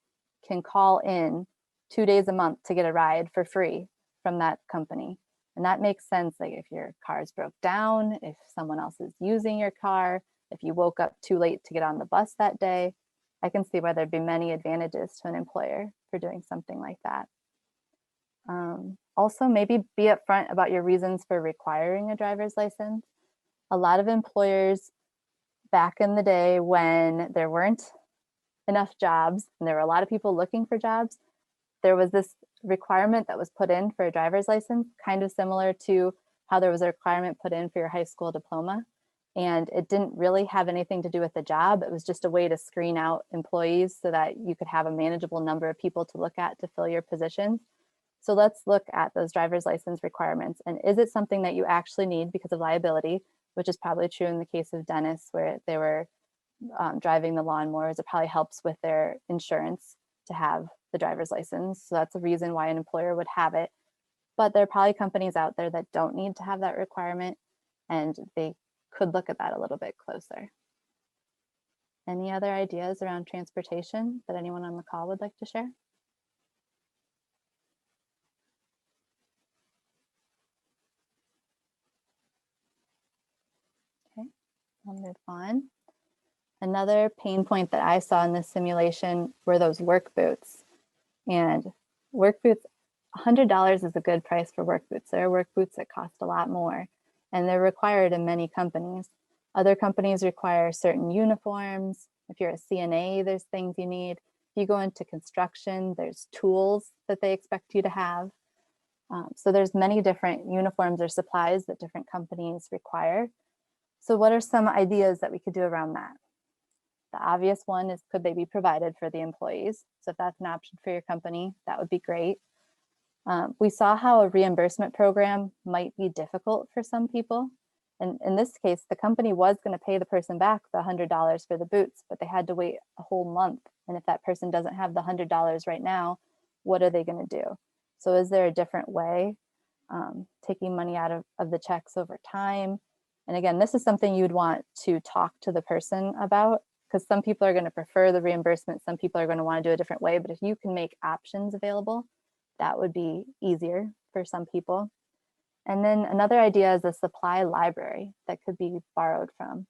can call in 2 days a month to get a ride for free from that company. And that makes sense. Like if your car's broke down, if someone else is using your car, if you woke up too late to get on the bus that day, I can see why there'd be many advantages to an employer for doing something like that. Also, maybe be upfront about your reasons for requiring a driver's license. A lot of employers back in the day when there weren't enough jobs and there were a lot of people looking for jobs, there was this requirement that was put in for a driver's license, kind of similar to how there was a requirement put in for your high school diploma. And it didn't really have anything to do with the job. It was just a way to screen out employees so that you could have a manageable number of people to look at to fill your positions. So let's look at those driver's license requirements. And is it something that you actually need because of liability, which is probably true in the case of Dennis, where they were driving the lawnmowers. It probably helps with their insurance to have the driver's license. So that's a reason why an employer would have it. But there are probably companies out there that don't need to have that requirement. and they could look at that a little bit closer. Any other ideas around transportation that anyone on the call would like to share? Okay, I'll move on. Another pain point that I saw in this simulation were those work boots. And work boots, $100 is a good price for work boots. There are work boots that cost a lot more, and they're required in many companies. Other companies require certain uniforms. If you're a CNA, there's things you need. If you go into construction, there's tools that they expect you to have. So there's many different uniforms or supplies that different companies require. So what are some ideas that we could do around that? The obvious one is, could they be provided for the employees? So if that's an option for your company, that would be great. We saw how a reimbursement program might be difficult for some people. And in this case, the company was going to pay the person back the $100 for the boots, but they had to wait a whole month. And if that person doesn't have the $100 right now, what are they going to do? So is there a different way, taking money out of the checks over time? And again, this is something you'd want to talk to the person about, because some people are going to prefer the reimbursement. Some people are going to want to do a different way. But if you can make options available, that would be easier for some people. And then another idea is a supply library that could be borrowed from.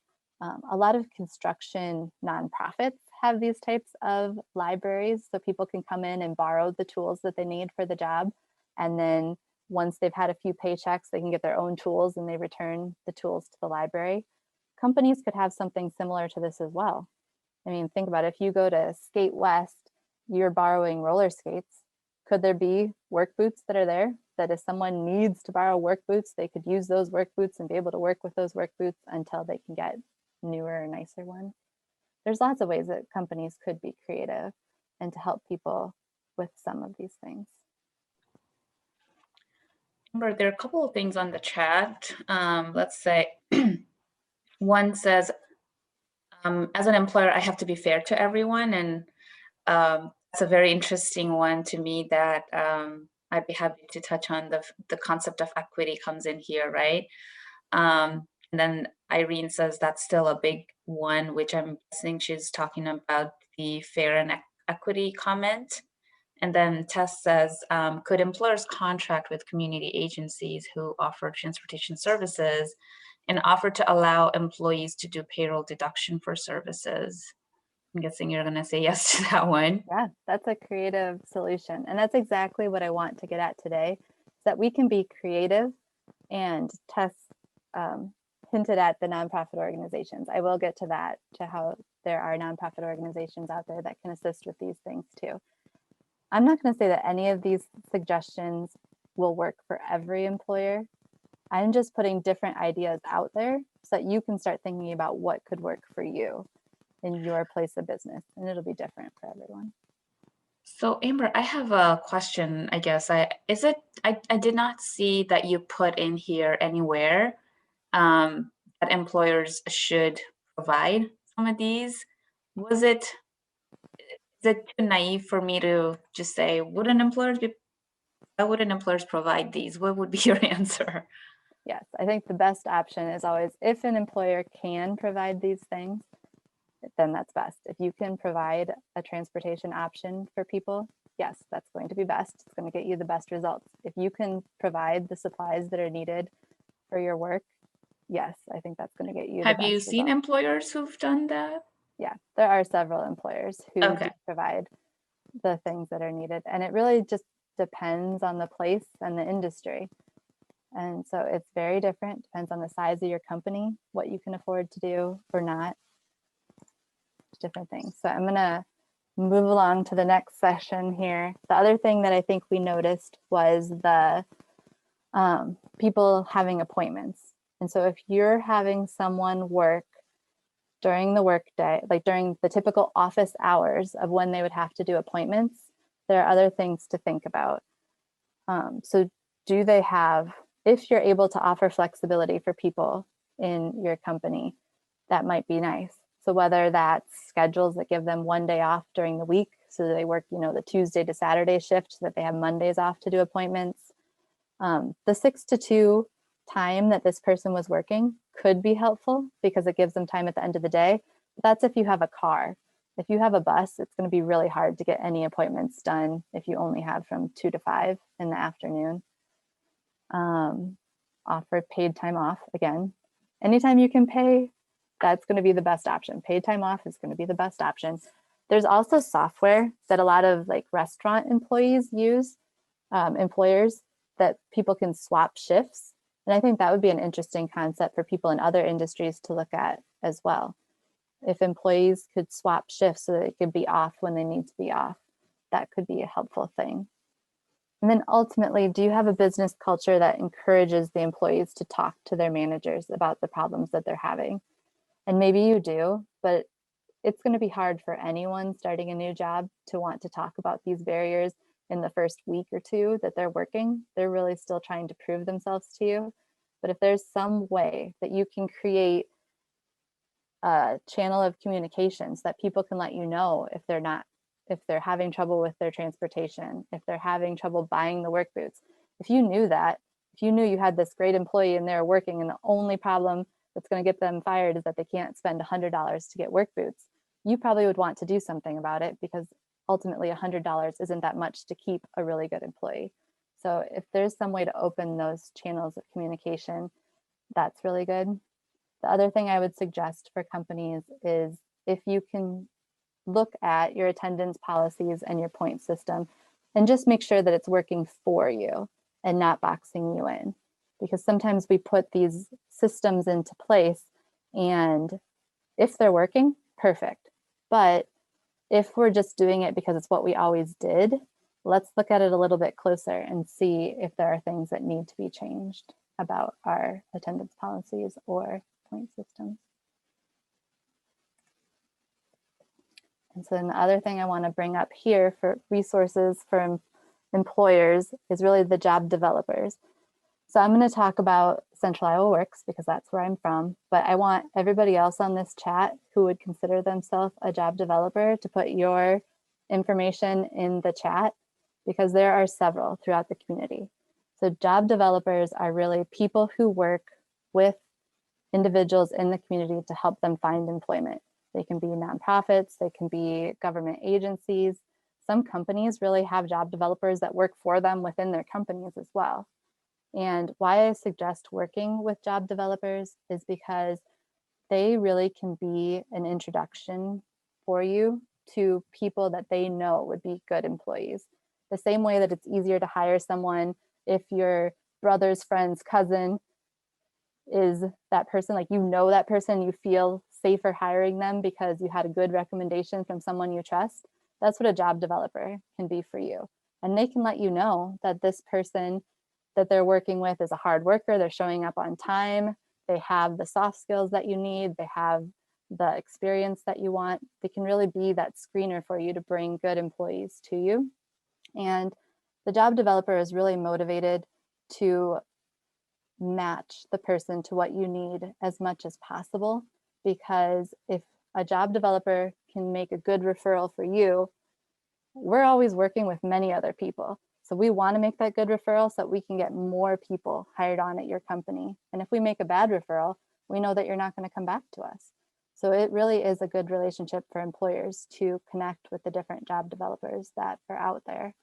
A lot of construction nonprofits have these types of libraries, so people can come in and borrow the tools that they need for the job. And then once they've had a few paychecks, they can get their own tools and they return the tools to the library. Companies could have something similar to this as well. I mean, think about it. If you go to Skate West, you're borrowing roller skates. Could there be work boots that are there that if someone needs to borrow work boots, they could use those work boots and be able to work with those work boots until they can get newer, nicer ones? There's lots of ways that companies could be creative and to help people with some of these things. Amber, there are a couple of things on the chat. Let's say one says, as an employer, I have to be fair to everyone. And that's a very interesting one to me that I'd be happy to touch on. The concept of equity comes in here, right? And then Irene says that's still a big one, which I'm guessing she's talking about the fair and equity comment. And then Tess says, could employers contract with community agencies who offer transportation services and offer to allow employees to do payroll deduction for services? I'm guessing you're going to say yes to that one. Yeah, that's a creative solution. And that's exactly what I want to get at today, is that we can be creative. And Tess hinted at the nonprofit organizations. I will get to that, to how there are nonprofit organizations out there that can assist with these things too. I'm not going to say that any of these suggestions will work for every employer. I'm just putting different ideas out there so that you can start thinking about what could work for you in your place of business, and it'll be different for everyone. So Amber, I have a question, I guess. I did not see that you put in here anywhere that employers should provide some of these. Is it too naive for me to just say, why wouldn't employers provide these? What would be your answer? Yes, I think the best option is always, if an employer can provide these things, then that's best. If you can provide a transportation option for people, yes, that's going to be best. It's going to get you the best results. If you can provide the supplies that are needed for your work, yes, I think that's going to get you the best Have you seen results. employers who've done that? Yeah, there are several employers who Okay. do provide the things that are needed. And it really just depends on the place and the industry. And so it's very different, depends on the size of your company, what you can afford to do or not. Different things. So I'm going to move along to the next session here. The other thing that I think we noticed was the people having appointments. And so if you're having someone work during the workday, like during the typical office hours of when they would have to do appointments, there are other things to think about. So do they have, if you're able to offer flexibility for people in your company, that might be nice. So whether that's schedules that give them one day off during the week, so they work, the Tuesday to Saturday shift, so that they have Mondays off to do appointments. The 6 to 2 time that this person was working could be helpful because it gives them time at the end of the day. But that's if you have a car. If you have a bus, it's going to be really hard to get any appointments done if you only have from 2 to 5 in the afternoon. Offer paid time off. Again, anytime you can pay, that's going to be the best option. Paid time off is going to be the best option. There's also software that a lot of like restaurant employees use, employers, that people can swap shifts. And I think that would be an interesting concept for people in other industries to look at as well. If employees could swap shifts so that they could be off when they need to be off, that could be a helpful thing. And then ultimately, do you have a business culture that encourages the employees to talk to their managers about the problems that they're having? And maybe you do, but it's going to be hard for anyone starting a new job to want to talk about these barriers in the first week or two that they're working. They're really still trying to prove themselves to you. But if there's some way that you can create a channel of communications that people can let you know if they're having trouble with their transportation, if they're having trouble buying the work boots. If you knew that, if you knew you had this great employee and they're working and the only problem that's going to get them fired is that they can't spend $100 to get work boots, you probably would want to do something about it because ultimately $100 isn't that much to keep a really good employee. So if there's some way to open those channels of communication, that's really good. The other thing I would suggest for companies is if you can look at your attendance policies and your point system and just make sure that it's working for you and not boxing you in. Because sometimes we put these systems into place and if they're working, perfect. But if we're just doing it because it's what we always did, let's look at it a little bit closer and see if there are things that need to be changed about our attendance policies or point systems. And so then the other thing I want to bring up here for resources for employers is really the job developers. So I'm going to talk about Central Iowa Works because that's where I'm from, but I want everybody else on this chat who would consider themselves a job developer to put your information in the chat because there are several throughout the community. So job developers are really people who work with individuals in the community to help them find employment. They can be nonprofits, they can be government agencies. Some companies really have job developers that work for them within their companies as well. And why I suggest working with job developers is because they really can be an introduction for you to people that they know would be good employees. The same way that it's easier to hire someone if your brother's friend's cousin is that person, like you know that person, you feel safer hiring them because you had a good recommendation from someone you trust. That's what a job developer can be for you. And they can let you know that this person that they're working with is a hard worker, they're showing up on time, they have the soft skills that you need, they have the experience that you want. They can really be that screener for you to bring good employees to you. And the job developer is really motivated to match the person to what you need as much as possible, because if a job developer can make a good referral for you, we're always working with many other people. So we want to make that good referral so that we can get more people hired on at your company. And if we make a bad referral, we know that you're not going to come back to us. So it really is a good relationship for employers to connect with the different job developers that are out there.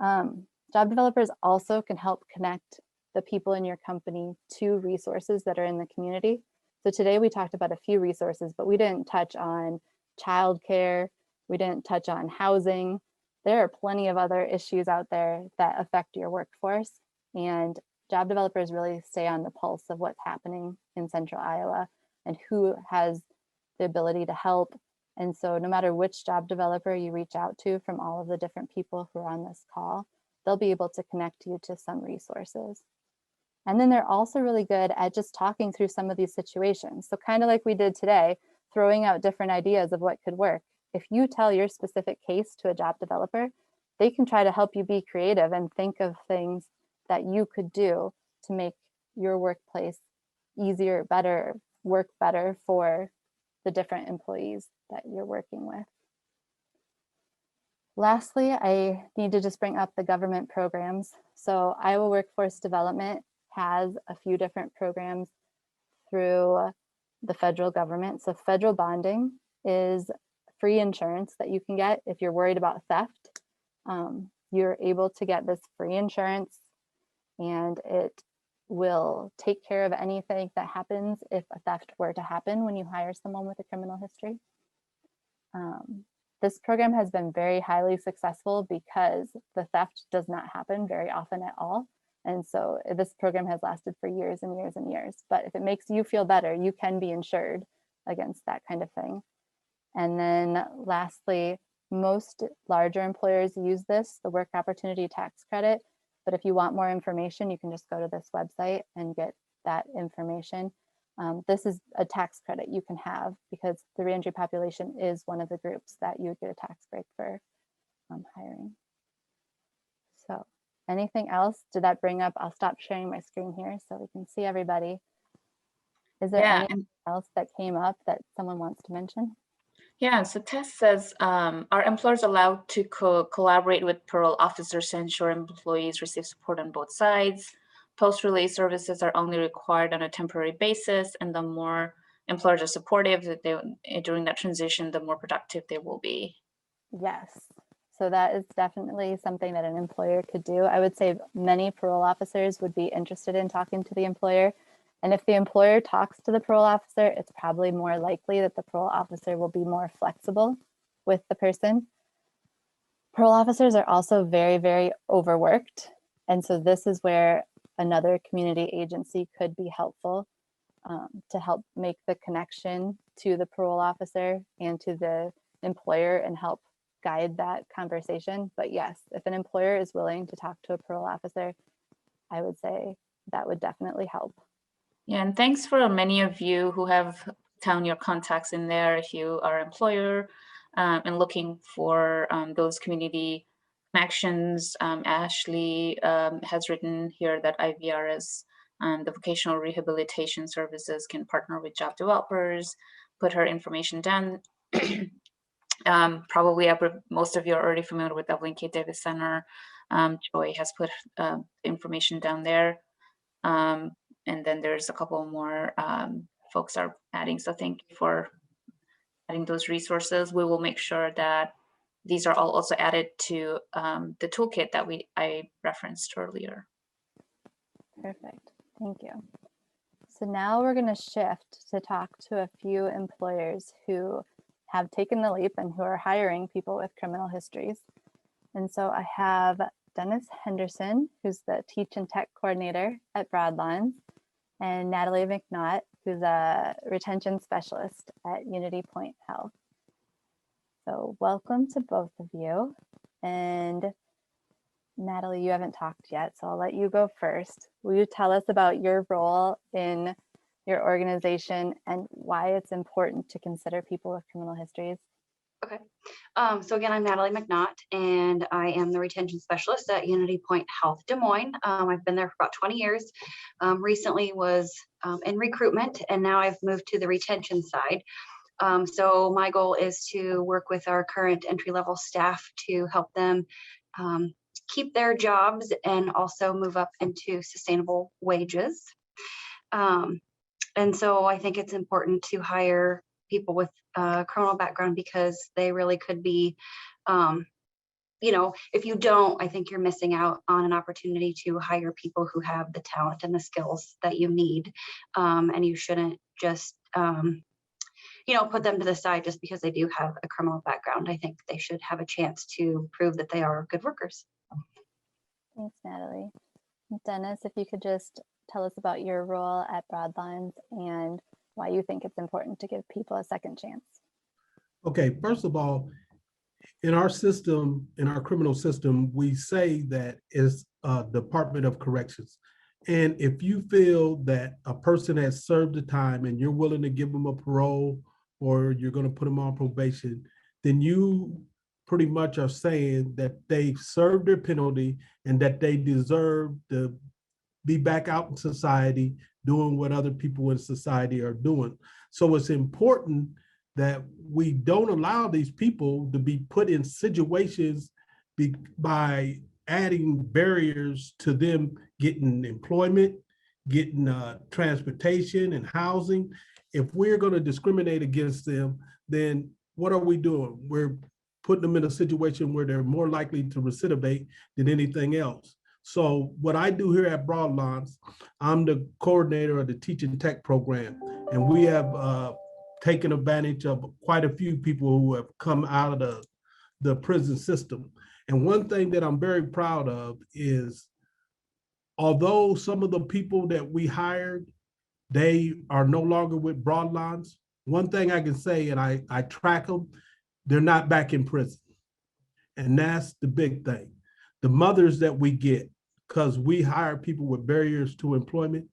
Job developers also can help connect the people in your company to resources that are in the community. So today we talked about a few resources, but we didn't touch on childcare. We didn't touch on housing. There are plenty of other issues out there that affect your workforce, and job developers really stay on the pulse of what's happening in Central Iowa and who has the ability to help. And so no matter which job developer you reach out to from all of the different people who are on this call, they'll be able to connect you to some resources. And then they're also really good at just talking through some of these situations. So kind of like we did today, throwing out different ideas of what could work. If you tell your specific case to a job developer, they can try to help you be creative and think of things that you could do to make your workplace easier, better, work better for the different employees that you're working with. Lastly, I need to just bring up the government programs. So Iowa Workforce Development has a few different programs through the federal government. So federal bonding is free insurance that you can get if you're worried about theft. You're able to get this free insurance, and it will take care of anything that happens if a theft were to happen when you hire someone with a criminal history. This program has been very highly successful because the theft does not happen very often at all. And so this program has lasted for years and years and years. But if it makes you feel better, you can be insured against that kind of thing. And then lastly, most larger employers use this, the work opportunity tax credit. But if you want more information, you can just go to this website and get that information. This is a tax credit you can have because the reentry population is one of the groups that you would get a tax break for hiring. So anything else? Did that bring up? I'll stop sharing my screen here so we can see everybody. Is there anything else that came up that someone wants to mention? Yeah, so Tess says, are employers allowed to collaborate with parole officers to ensure employees receive support on both sides? Post-release services are only required on a temporary basis, and the more employers are supportive during that transition, the more productive they will be. Yes, so that is definitely something that an employer could do. I would say many parole officers would be interested in talking to the employer. And if the employer talks to the parole officer, it's probably more likely that the parole officer will be more flexible with the person. Parole officers are also very, very overworked. And so this is where another community agency could be helpful to help make the connection to the parole officer and to the employer and help guide that conversation. But yes, if an employer is willing to talk to a parole officer, I would say that would definitely help. Yeah, and thanks for many of you who have down your contacts in there if you are an employer and looking for those community connections. Ashley has written here that IVRS, the Vocational Rehabilitation Services, can partner with job developers, put her information down. Probably most of you are already familiar with Evelyn K. Davis Center. Joy has put information down there. And then there's a couple more folks are adding. So thank you for adding those resources. We will make sure that these are all also added to the toolkit that I referenced earlier. Perfect, thank you. So now we're going to shift to talk to a few employers who have taken the leap and who are hiring people with criminal histories. And so I have Dennis Henderson, who's the Teach and Tech Coordinator at Broadlawns, and Natalie McNaught, who's a Retention Specialist at UnityPoint Health. So welcome to both of you. And Natalie, you haven't talked yet, so I'll let you go first. Will you tell us about your role in your organization and why it's important to consider people with criminal histories? Okay. So again, I'm Natalie McNaught, and I am the retention specialist at UnityPoint Health Des Moines. I've been there for about 20 years. Recently was in recruitment, and now I've moved to the retention side. So my goal is to work with our current entry-level staff to help them keep their jobs and also move up into sustainable wages. And so I think it's important to hire people with criminal background because they really could be, you know, if you don't, I think you're missing out on an opportunity to hire people who have the talent and the skills that you need. And you shouldn't just, you know, put them to the side just because they do have a criminal background. I think they should have a chance to prove that they are good workers. Thanks, Natalie. Dennis, if you could just tell us about your role at Broadlawns and why you think it's important to give people a second chance. Okay, first of all, in our system, in our criminal system, we say that it's a Department of Corrections. And if you feel that a person has served the time and you're willing to give them a parole or you're going to put them on probation, then you pretty much are saying that they've served their penalty and that they deserve to be back out in society doing what other people in society are doing. So it's important that we don't allow these people to be put in situations by adding barriers to them getting employment, getting transportation and housing. If we're going to discriminate against them, then what are we doing? We're putting them in a situation where they're more likely to recidivate than anything else. So what I do here at Broadlawns, I'm the coordinator of the Teaching Tech program, and we have taken advantage of quite a few people who have come out of the prison system. And one thing that I'm very proud of is, although some of the people that we hired, they are no longer with Broadlawns, one thing I can say, and I track them, they're not back in prison. And that's the big thing. The mothers that we get, because we hire people with barriers to employment,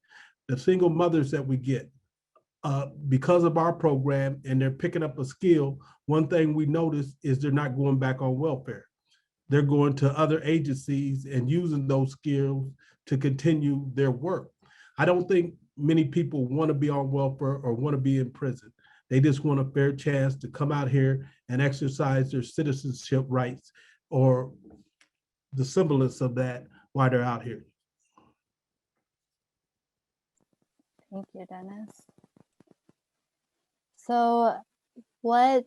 the single mothers that we get, because of our program and they're picking up a skill, one thing we notice is they're not going back on welfare. They're going to other agencies and using those skills to continue their work. I don't think many people want to be on welfare or want to be in prison. They just want a fair chance to come out here and exercise their citizenship rights, or the semblance of that, while they're out here. Thank you, Dennis. So what,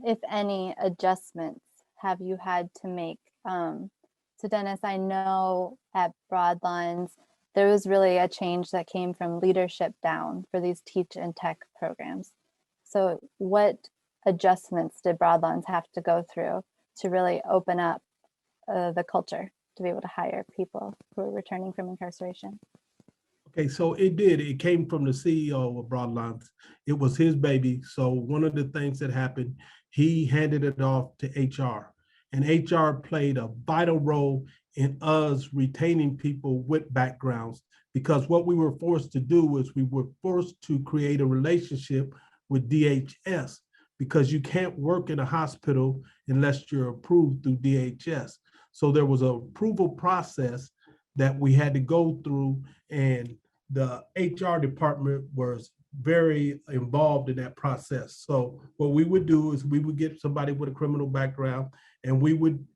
if any, adjustments have you had to make? So Dennis, I know at Broadlawns, there was really a change that came from leadership down for these teach and tech programs. So what adjustments did Broadlawns have to go through to really open up the culture to be able to hire people who are returning from incarceration? Okay, so it did. It came from the CEO of Broadlawns. It was his baby. So one of the things that happened, he handed it off to HR. And HR played a vital role in us retaining people with backgrounds, because what we were forced to do is we were forced to create a relationship with DHS, because you can't work in a hospital unless you're approved through DHS. So there was an approval process that we had to go through, and the HR department was very involved in that process. So what we would do is we would get somebody with a criminal background, and we would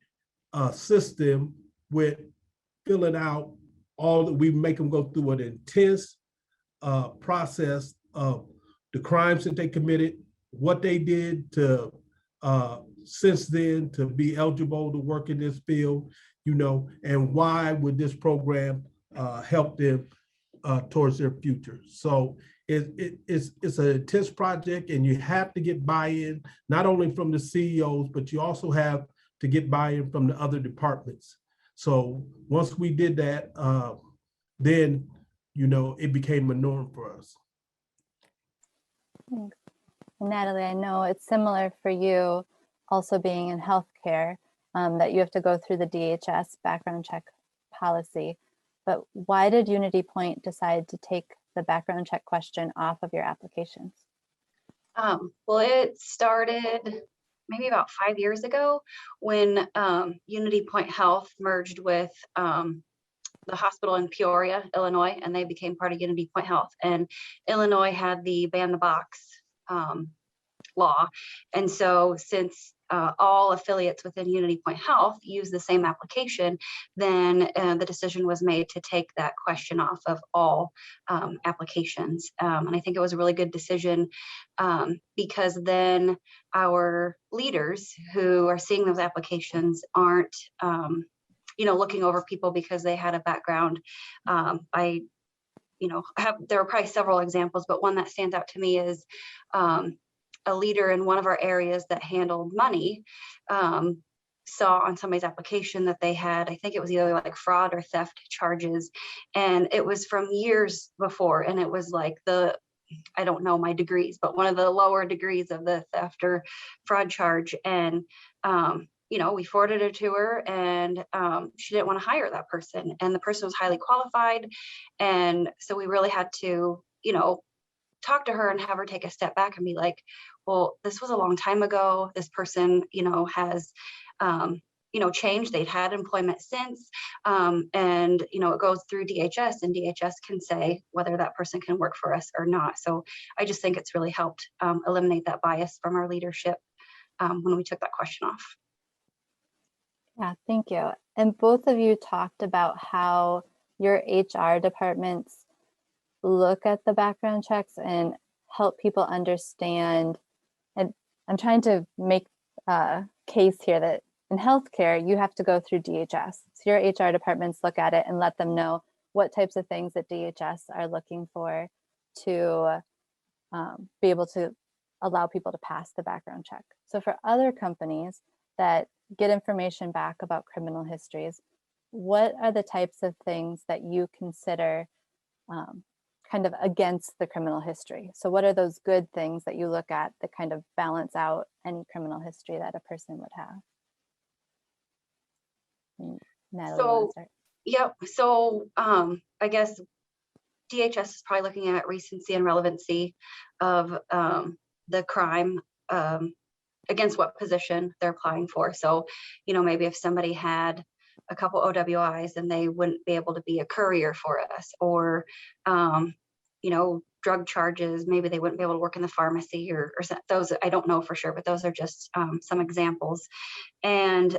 assist them with filling out we make them go through an intense process of the crimes that they committed, what they did to since then to be eligible to work in this field, and why would this program help them towards their future. So it's an intense project, and you have to get buy-in, not only from the CEOs, but you also have to get buy-in from the other departments. So once we did that, then, it became a norm for us. Thanks. Natalie, I know it's similar for you also being in healthcare, that you have to go through the DHS background check policy. But why did UnityPoint decide to take the background check question off of your applications? Well, it started maybe about 5 years ago when UnityPoint Health merged with the hospital in Peoria, Illinois, and they became part of UnityPoint Health. And Illinois had the ban the box law. And so since all affiliates within UnityPoint Health use the same application, then the decision was made to take that question off of all applications. And I think it was a really good decision, because then our leaders who are seeing those applications aren't, looking over people because they had a background. There are probably several examples, but one that stands out to me is a leader in one of our areas that handled money saw on somebody's application that they had, I think it was either like fraud or theft charges, and it was from years before, and it was like I don't know my degrees, but one of the lower degrees of the theft or fraud charge. And we forwarded it to her, and she didn't want to hire that person, and the person was highly qualified. And so we really had to talk to her and have her take a step back and be like, well, this was a long time ago. This person, has, changed. They'd had employment since, and, it goes through DHS, and DHS can say whether that person can work for us or not. So I just think it's really helped eliminate that bias from our leadership when we took that question off. Yeah, thank you. And both of you talked about how your HR departments look at the background checks and help people understand. And I'm trying to make a case here that in healthcare, you have to go through DHS. So your HR departments look at it and let them know what types of things that DHS are looking for to be able to allow people to pass the background check. So for other companies that get information back about criminal histories, what are the types of things that you consider kind of against the criminal history? So what are those good things that you look at that kind of balance out any criminal history that a person would have? Natalie, you wanna start? Yep. So I guess DHS is probably looking at recency and relevancy of the crime against what position they're applying for. So, you know, maybe if somebody had a couple OWIs, then they wouldn't be able to be a courier for us, or, you know, drug charges, maybe they wouldn't be able to work in the pharmacy or those, I don't know for sure, but those are just some examples. And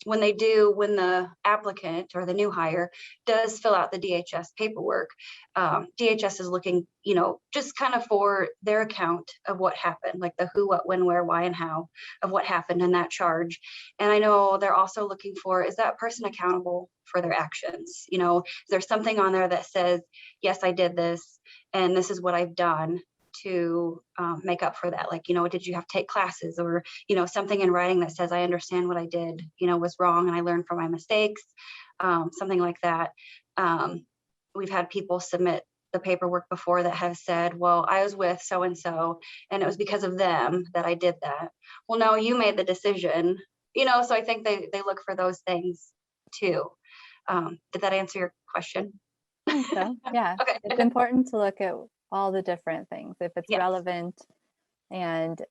when the applicant or the new hire does fill out the DHS paperwork, DHS is looking, you know, just kind of for their account of what happened, like the who, what, when, where, why, and how of what happened in that charge. And I know they're also looking for, is that person accountable for their actions? You know, is there something on there that says, yes, I did this, and this is what I've done to make up for that? Like, you know, did you have to take classes, or, you know, something in writing that says, I understand what I did, you know, was wrong and I learned from my mistakes, something like that. We've had people submit the paperwork before that have said, well, I was with so-and-so and it was because of them that I did that. Well, no, you made the decision, you know, so I think they look for those things too. Did that answer your question? I think so, yeah. Okay. It's important to look at all the different things, if it's Yes. relevant, and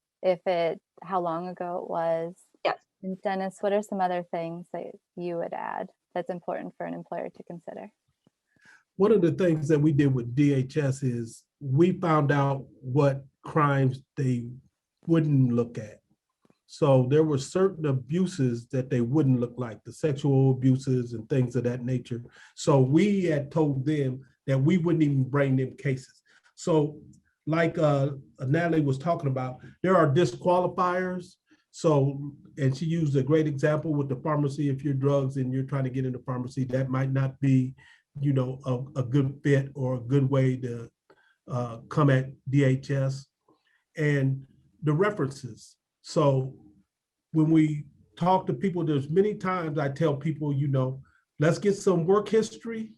how long ago it was. Yes. And Dennis, what are some other things that you would add that's important for an employer to consider? One of the things that we did with DHS is we found out what crimes they wouldn't look at. So there were certain abuses that they wouldn't look like, the sexual abuses and things of that nature. So we had told them that we wouldn't even bring them cases. So like Natalie was talking about, there are disqualifiers. So, and she used a great example with the pharmacy. If you're drugs and you're trying to get into pharmacy, that might not be, you know, a good fit or a good way to come at DHS. And the references. So when we talk to people, there's many times I tell people, you know, let's get some work history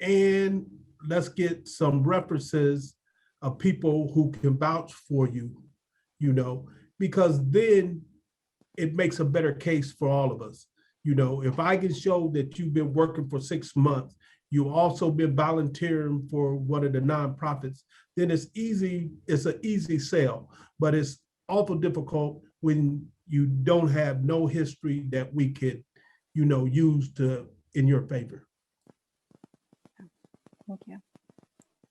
and let's get some references of people who can vouch for you, you know, because then it makes a better case for all of us. You know, if I can show that you've been working for 6 months, you also been volunteering for one of the nonprofits, then it's an easy sell. But it's awful difficult when you don't have no history that we could, you know, use in your favor. Thank you.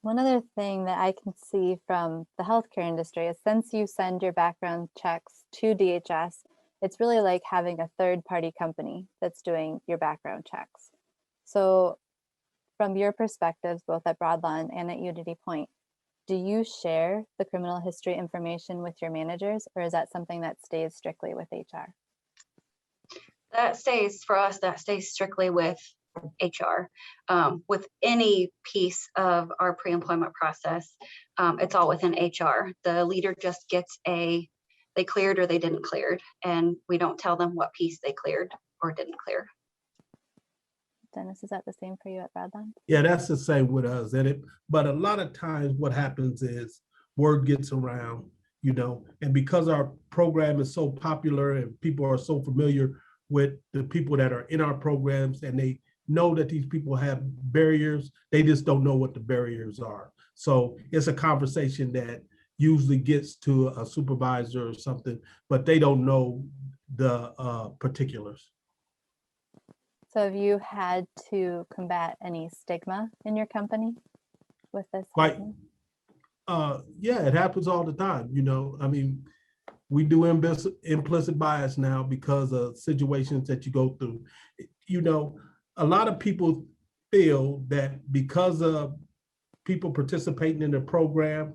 One other thing that I can see from the healthcare industry is, since you send your background checks to DHS, it's really like having a third-party company that's doing your background checks. So from your perspectives, both at Broadlawn and at UnityPoint, do you share the criminal history information with your managers, or is that something that stays strictly with HR? That stays strictly with HR. With any piece of our pre-employment process, it's all within HR. The leader just gets they cleared or they didn't cleared, and we don't tell them what piece they cleared or didn't clear. Dennis, is that the same for you at Broadlawn? Yeah, that's the same with us. But a lot of times what happens is word gets around, you know, and because our program is so popular and people are so familiar with the people that are in our programs, and they know that these people have barriers, they just don't know what the barriers are. So it's a conversation that usually gets to a supervisor or something, but they don't know the particulars. So have you had to combat any stigma in your company with this happening? Yeah, it happens all the time. You know, I mean, we do implicit bias now because of situations that you go through. You know, a lot of people feel that because of people participating in the program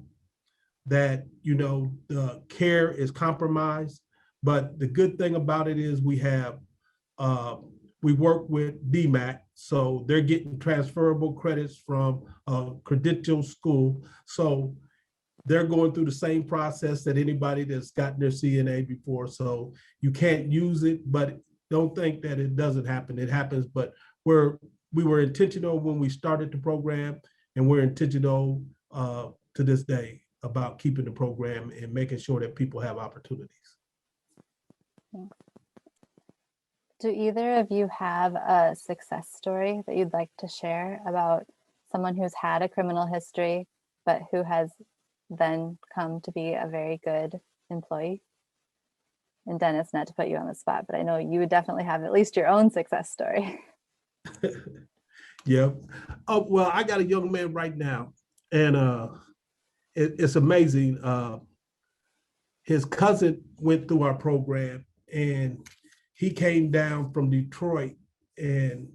that, you know, the care is compromised. But the good thing about it is we have, we work with DMAC, so they're getting transferable credits from a credential school. So they're going through the same process that anybody that's gotten their CNA before. So you can't use it, but don't think that it doesn't happen. It happens, but we were intentional when we started the program, and we're intentional to this day about keeping the program and making sure that people have opportunities. Do either of you have a success story that you'd like to share about someone who's had a criminal history, but who has then come to be a very good employee? And Dennis, not to put you on the spot, but I know you would definitely have at least your own success story. Yeah. Oh, well, I got a young man right now, and it's amazing. His cousin went through our program, and he came down from Detroit and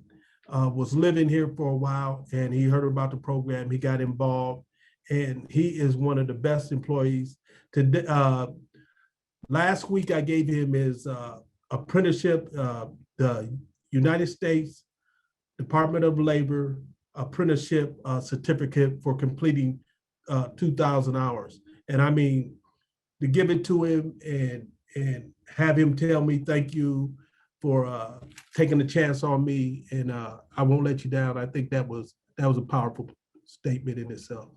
was living here for a while, and he heard about the program. He got involved, and he is one of the best employees. Last week, I gave him his apprenticeship, the United States Department of Labor apprenticeship certificate for completing 2,000 hours. And I mean, to give it to him and have him tell me thank you for taking a chance on me, and I won't let you down. I think that was a powerful statement in itself.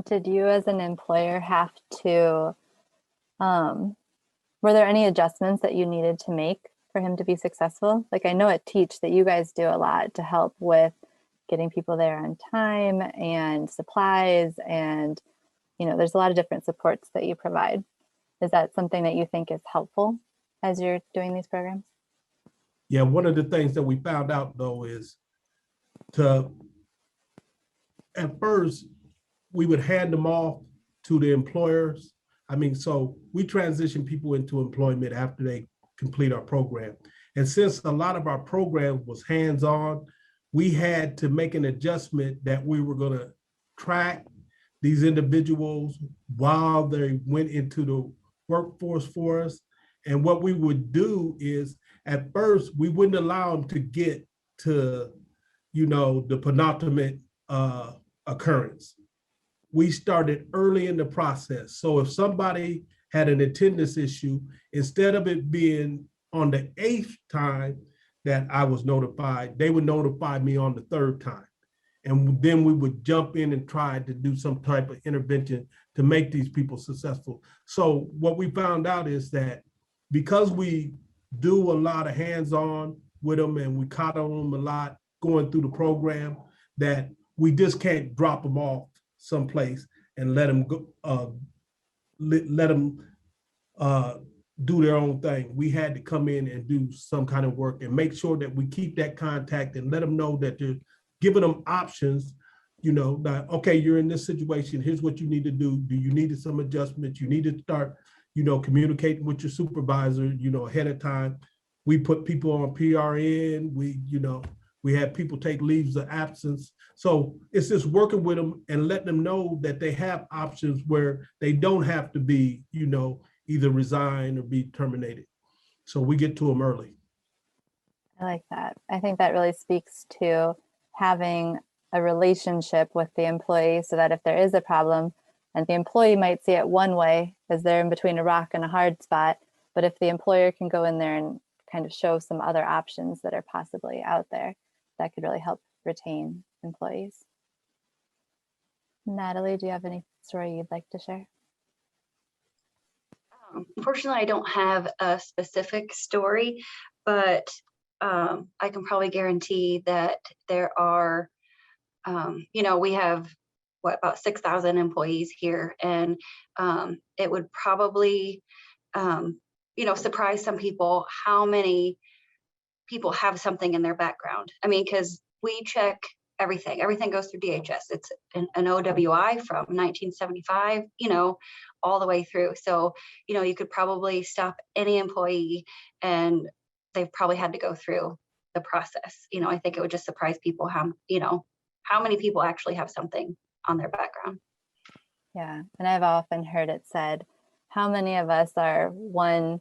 Did you as an employer have to, were there any adjustments that you needed to make for him to be successful? Like, I know at Teach that you guys do a lot to help with getting people there on time and supplies, and you know, there's a lot of different supports that you provide. Is that something that you think is helpful as you're doing these programs? Yeah, one of the things that we found out though is at first we would hand them off to the employers. I mean, so we transition people into employment after they complete our program. And since a lot of our program was hands-on, we had to make an adjustment that we were going to track these individuals while they went into the workforce for us. And what we would do is, at first, we wouldn't allow them to get to, you know, the penultimate occurrence. We started early in the process. So if somebody had an attendance issue, instead of it being on the 8th time that I was notified, they would notify me on the 3rd time. And then we would jump in and try to do some type of intervention to make these people successful. So what we found out is that because we do a lot of hands-on with them and we coddle them a lot going through the program, that we just can't drop them off someplace and let them go, let them do their own thing. We had to come in and do some kind of work and make sure that we keep that contact and let them know that they're giving them options, you know, that, okay, you're in this situation, here's what you need to do. Do you need some adjustments? You need to start, you know, communicating with your supervisor, you know, ahead of time. We put people on PRN, we had people take leaves of absence. So it's just working with them and letting them know that they have options where they don't have to be, you know, either resign or be terminated. So we get to them early. I like that. I think that really speaks to having a relationship with the employee, so that if there is a problem, and the employee might see it one way as they're in between a rock and a hard spot, but if the employer can go in there and kind of show some other options that are possibly out there, that could really help retain employees. Natalie, do you have any story you'd like to share? Unfortunately, I don't have a specific story, but I can probably guarantee that there are, you know, we have about 6,000 employees here, and it would probably, you know, surprise some people how many people have something in their background. I mean, because we check everything. Everything goes through DHS. It's an OWI from 1975, you know, all the way through. So, you know, you could probably stop any employee and they've probably had to go through the process. You know, I think it would just surprise people how, you know, how many people actually have something on their background. Yeah, and I've often heard it said, how many of us are one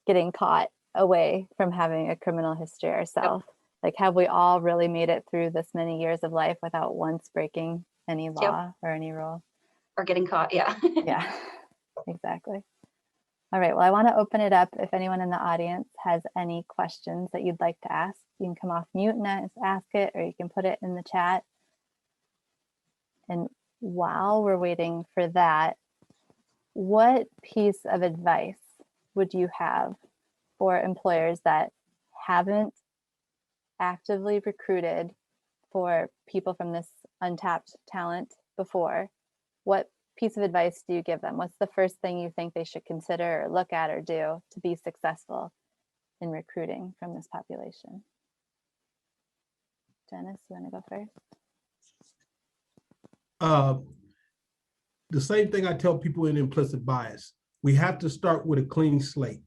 getting caught away from having a criminal history ourselves? Like, have we all really made it through this many years of life without once breaking any law or any rule? Or getting caught, yeah. Yeah, exactly. All right, well, I want to open it up. If anyone in the audience has any questions that you'd like to ask, you can come off mute and ask it, or you can put it in the chat. And while we're waiting for that, what piece of advice would you have for employers that haven't actively recruited for people from this untapped talent before? What piece of advice do you give them? What's the first thing you think they should consider or look at or do to be successful in recruiting from this population? Dennis, you want to go first? The same thing I tell people in implicit bias. We have to start with a clean slate.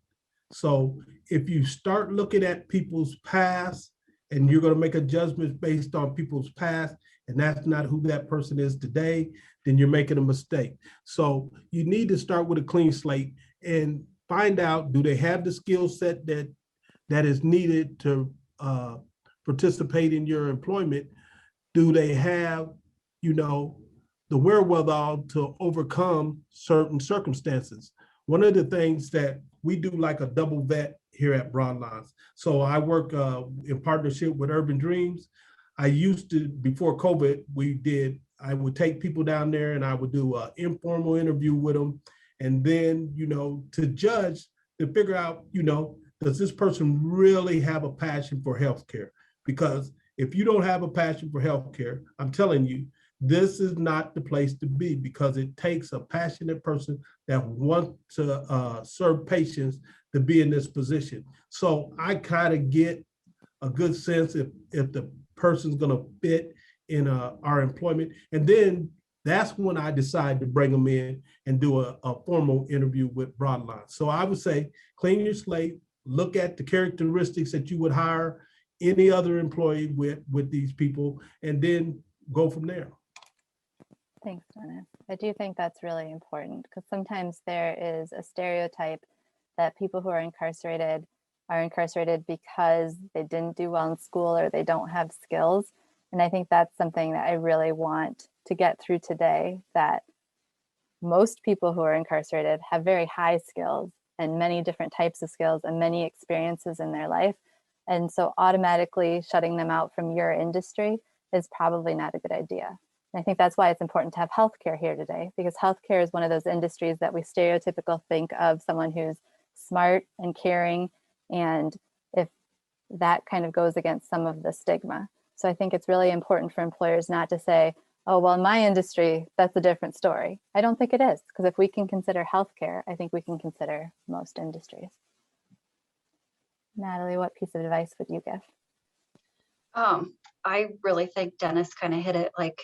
So if you start looking at people's past and you're going to make a judgment based on people's past, and that's not who that person is today, then you're making a mistake. So you need to start with a clean slate and find out, do they have the skill set that is needed to participate in your employment? Do they have, the wherewithal to overcome certain circumstances? One of the things that we do, like a double vet here at Broadlawns. So I work in partnership with Urban Dreams. I used to, before COVID, I would take people down there and I would do an informal interview with them. And then, to judge, to figure out, does this person really have a passion for healthcare? Because if you don't have a passion for healthcare, I'm telling you, this is not the place to be, because it takes a passionate person that wants to serve patients to be in this position. So I kind of get a good sense if the person's going to fit in our employment. And then that's when I decide to bring them in and do a formal interview with Broadlawns. So I would say, clean your slate, look at the characteristics that you would hire any other employee with these people, and then go from there. Thanks, Dennis. I do think that's really important, because sometimes there is a stereotype that people who are incarcerated because they didn't do well in school or they don't have skills. And I think that's something that I really want to get through today, that most people who are incarcerated have very high skills and many different types of skills and many experiences in their life. And so automatically shutting them out from your industry is probably not a good idea. And I think that's why it's important to have healthcare here today, because healthcare is one of those industries that we stereotypical think of someone who's smart and caring, and if that kind of goes against some of the stigma. So I think it's really important for employers not to say, oh, well, in my industry, that's a different story. I don't think it is, because if we can consider healthcare, I think we can consider most industries. Natalie, what piece of advice would you give? I really think Dennis kind of hit it, like,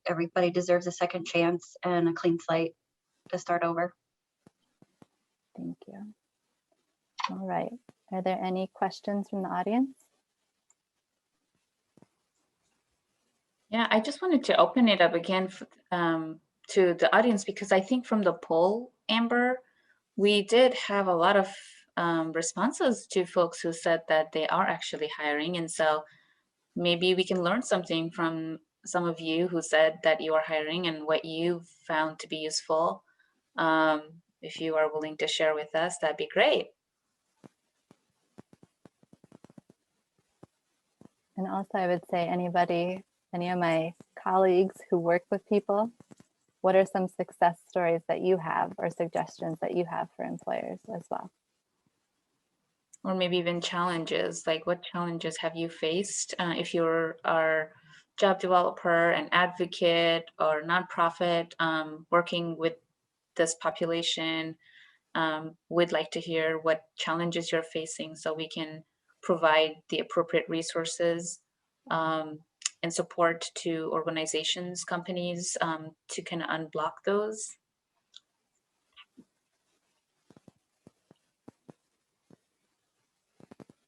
everybody deserves a second chance and a clean slate to start over. Thank you. All right. Are there any questions from the audience? Yeah, I just wanted to open it up again to the audience, because I think from the poll, Amber, we did have a lot of responses to folks who said that they are actually hiring. And so maybe we can learn something from some of you who said that you are hiring and what you found to be useful. If you are willing to share with us, that'd be great. And also I would say, any of my colleagues who work with people, what are some success stories that you have or suggestions that you have for employers as well? Or maybe even challenges, like what challenges have you faced if you're a job developer, an advocate, or nonprofit working with this population? We'd like to hear what challenges you're facing so we can provide the appropriate resources and support to organizations, companies to kind of unblock those.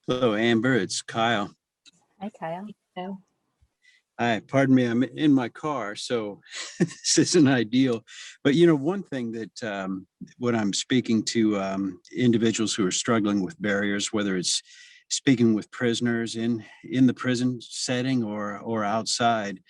Hello, Amber, it's Kyle. Hi, Kyle. So, Hi, pardon me, I'm in my car, so this isn't ideal. But one thing that when I'm speaking to individuals who are struggling with barriers, whether it's speaking with prisoners in the prison setting or outside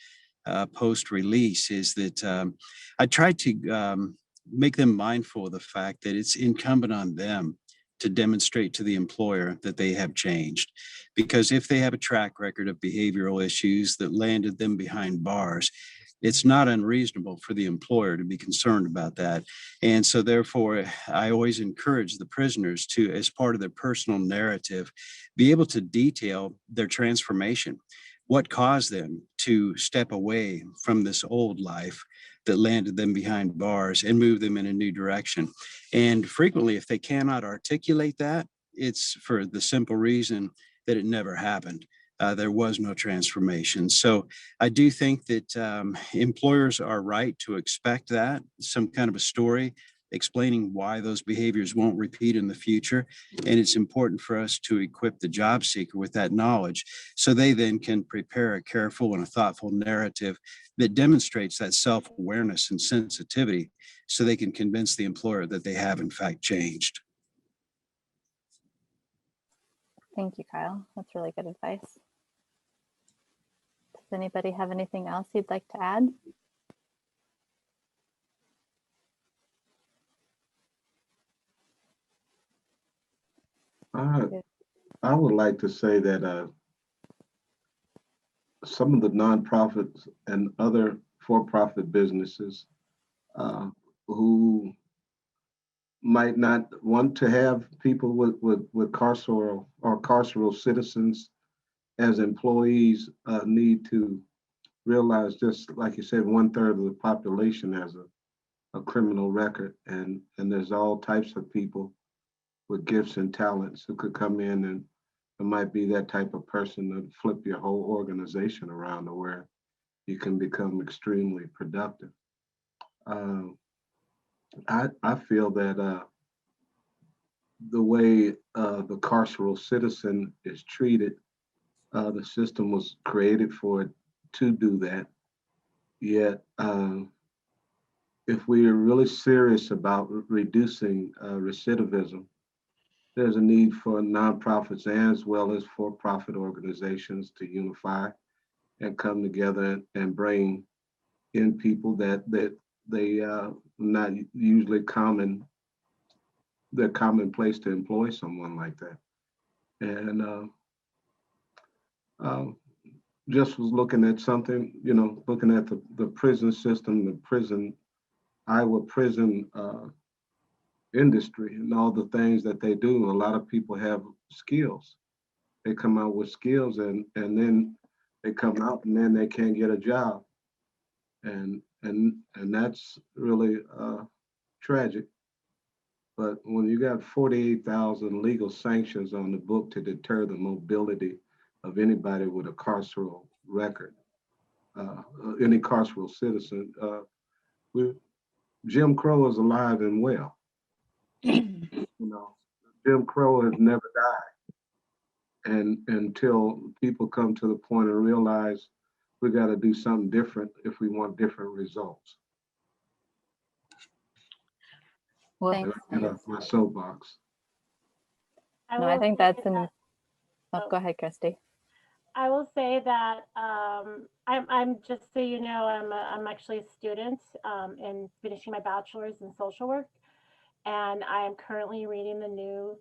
post release, is that I try to make them mindful of the fact that it's incumbent on them to demonstrate to the employer that they have changed. Because if they have a track record of behavioral issues that landed them behind bars, it's not unreasonable for the employer to be concerned about that. And so therefore, I always encourage the prisoners to, as part of their personal narrative, be able to detail their transformation. What caused them to step away from this old life that landed them behind bars and move them in a new direction? And frequently, if they cannot articulate that, it's for the simple reason that it never happened. There was no transformation. So I do think that employers are right to expect that, some kind of a story explaining why those behaviors won't repeat in the future. And it's important for us to equip the job seeker with that knowledge so they then can prepare a careful and a thoughtful narrative that demonstrates that self-awareness and sensitivity so they can convince the employer that they have in fact changed. Thank you, Kyle. That's really good advice. Does anybody have anything else you'd like to add? I would like to say that some of the nonprofits and other for-profit businesses who might not want to have people with carceral citizens as employees need to realize, just like you said, 1/3 of the population has a criminal record, and there's all types of people with gifts and talents who could come in, and it might be that type of person that flip your whole organization around to where you can become extremely productive. I feel that the way the carceral citizen is treated, the system was created for it to do that. Yet, if we are really serious about reducing recidivism, there's a need for nonprofits as well as for-profit organizations to unify and come together and bring in people that they not usually they're commonplace to employ someone like that. And just was looking at something, looking at the prison system, the Iowa prison industry and all the things that they do. A lot of people have skills. They come out with skills and then they come out and then they can't get a job. And that's really tragic. But when you got 48,000 legal sanctions on the book to deter the mobility of anybody with a carceral record, any carceral citizen, Jim Crow is alive and well. Jim Crow has never died. And until people come to the point and realize we got to do something different if we want different results. Well, Thanks. Get off my soapbox. No, I think that's an. Oh, go ahead, Christy. I will say that I'm just so you know, I'm actually a student and finishing my bachelor's in social work, and I am currently reading the new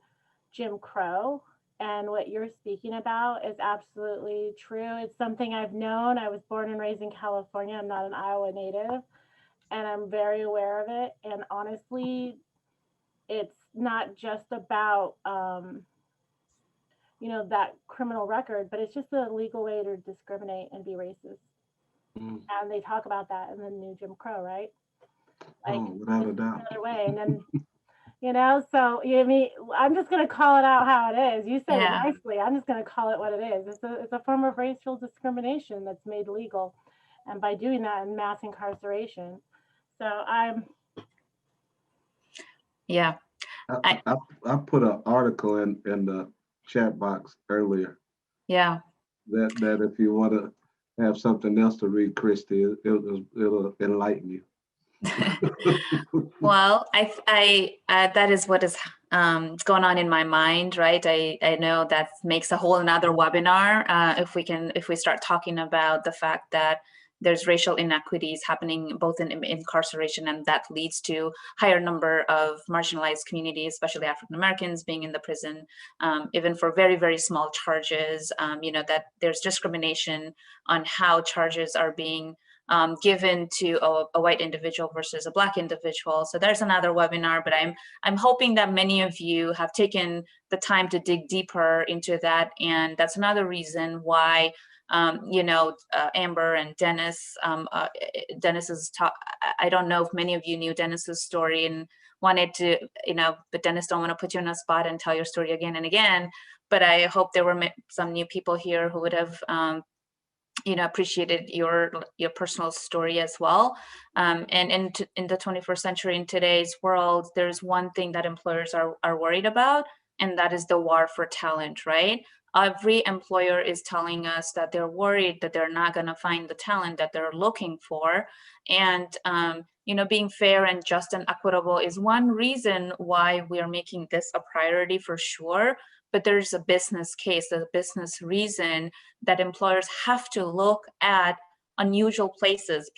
Jim Crow. And what you're speaking about is absolutely true. It's something I've known. I was born and raised in California. I'm not an Iowa native, and I'm very aware of it. And honestly, it's not just about that criminal record, but it's just a legal way to discriminate and be racist. And they talk about that in the new Jim Crow, right? Like, without a doubt. Another way. And then, so I'm just going to call it out how it is. You said it nicely. I'm just going to call it what it is. It's a form of racial discrimination that's made legal. And by doing that in mass incarceration. So yeah. I put an article in the chat box earlier. Yeah. That if you want to have something else to read, Christy. It'll enlighten you. Well, that is what is going on in my mind, right? I know that makes a whole another webinar if we start talking about the fact that there's racial inequities happening both in incarceration, and that leads to higher number of marginalized communities, especially African Americans, being in the prison, even for very, very small charges. That there's discrimination on how charges are being given to a white individual versus a Black individual. So there's another webinar, but I'm hoping that many of you have taken the time to dig deeper into that, and that's another reason why Amber and Dennis. Dennis's talk. I don't know if many of you knew Dennis's story and wanted to, but Dennis, don't want to put you on a spot and tell your story again and again. But I hope there were some new people here who would have, appreciated your personal story as well. And in the 21st century, in today's world, there's one thing that employers are worried about, and that is the war for talent, right? Every employer is telling us that they're worried that they're not going to find the talent that they're looking for. And, being fair and just and equitable is one reason why we're making this a priority for sure. But there's a business case, a business reason that employers have to look at unusual places.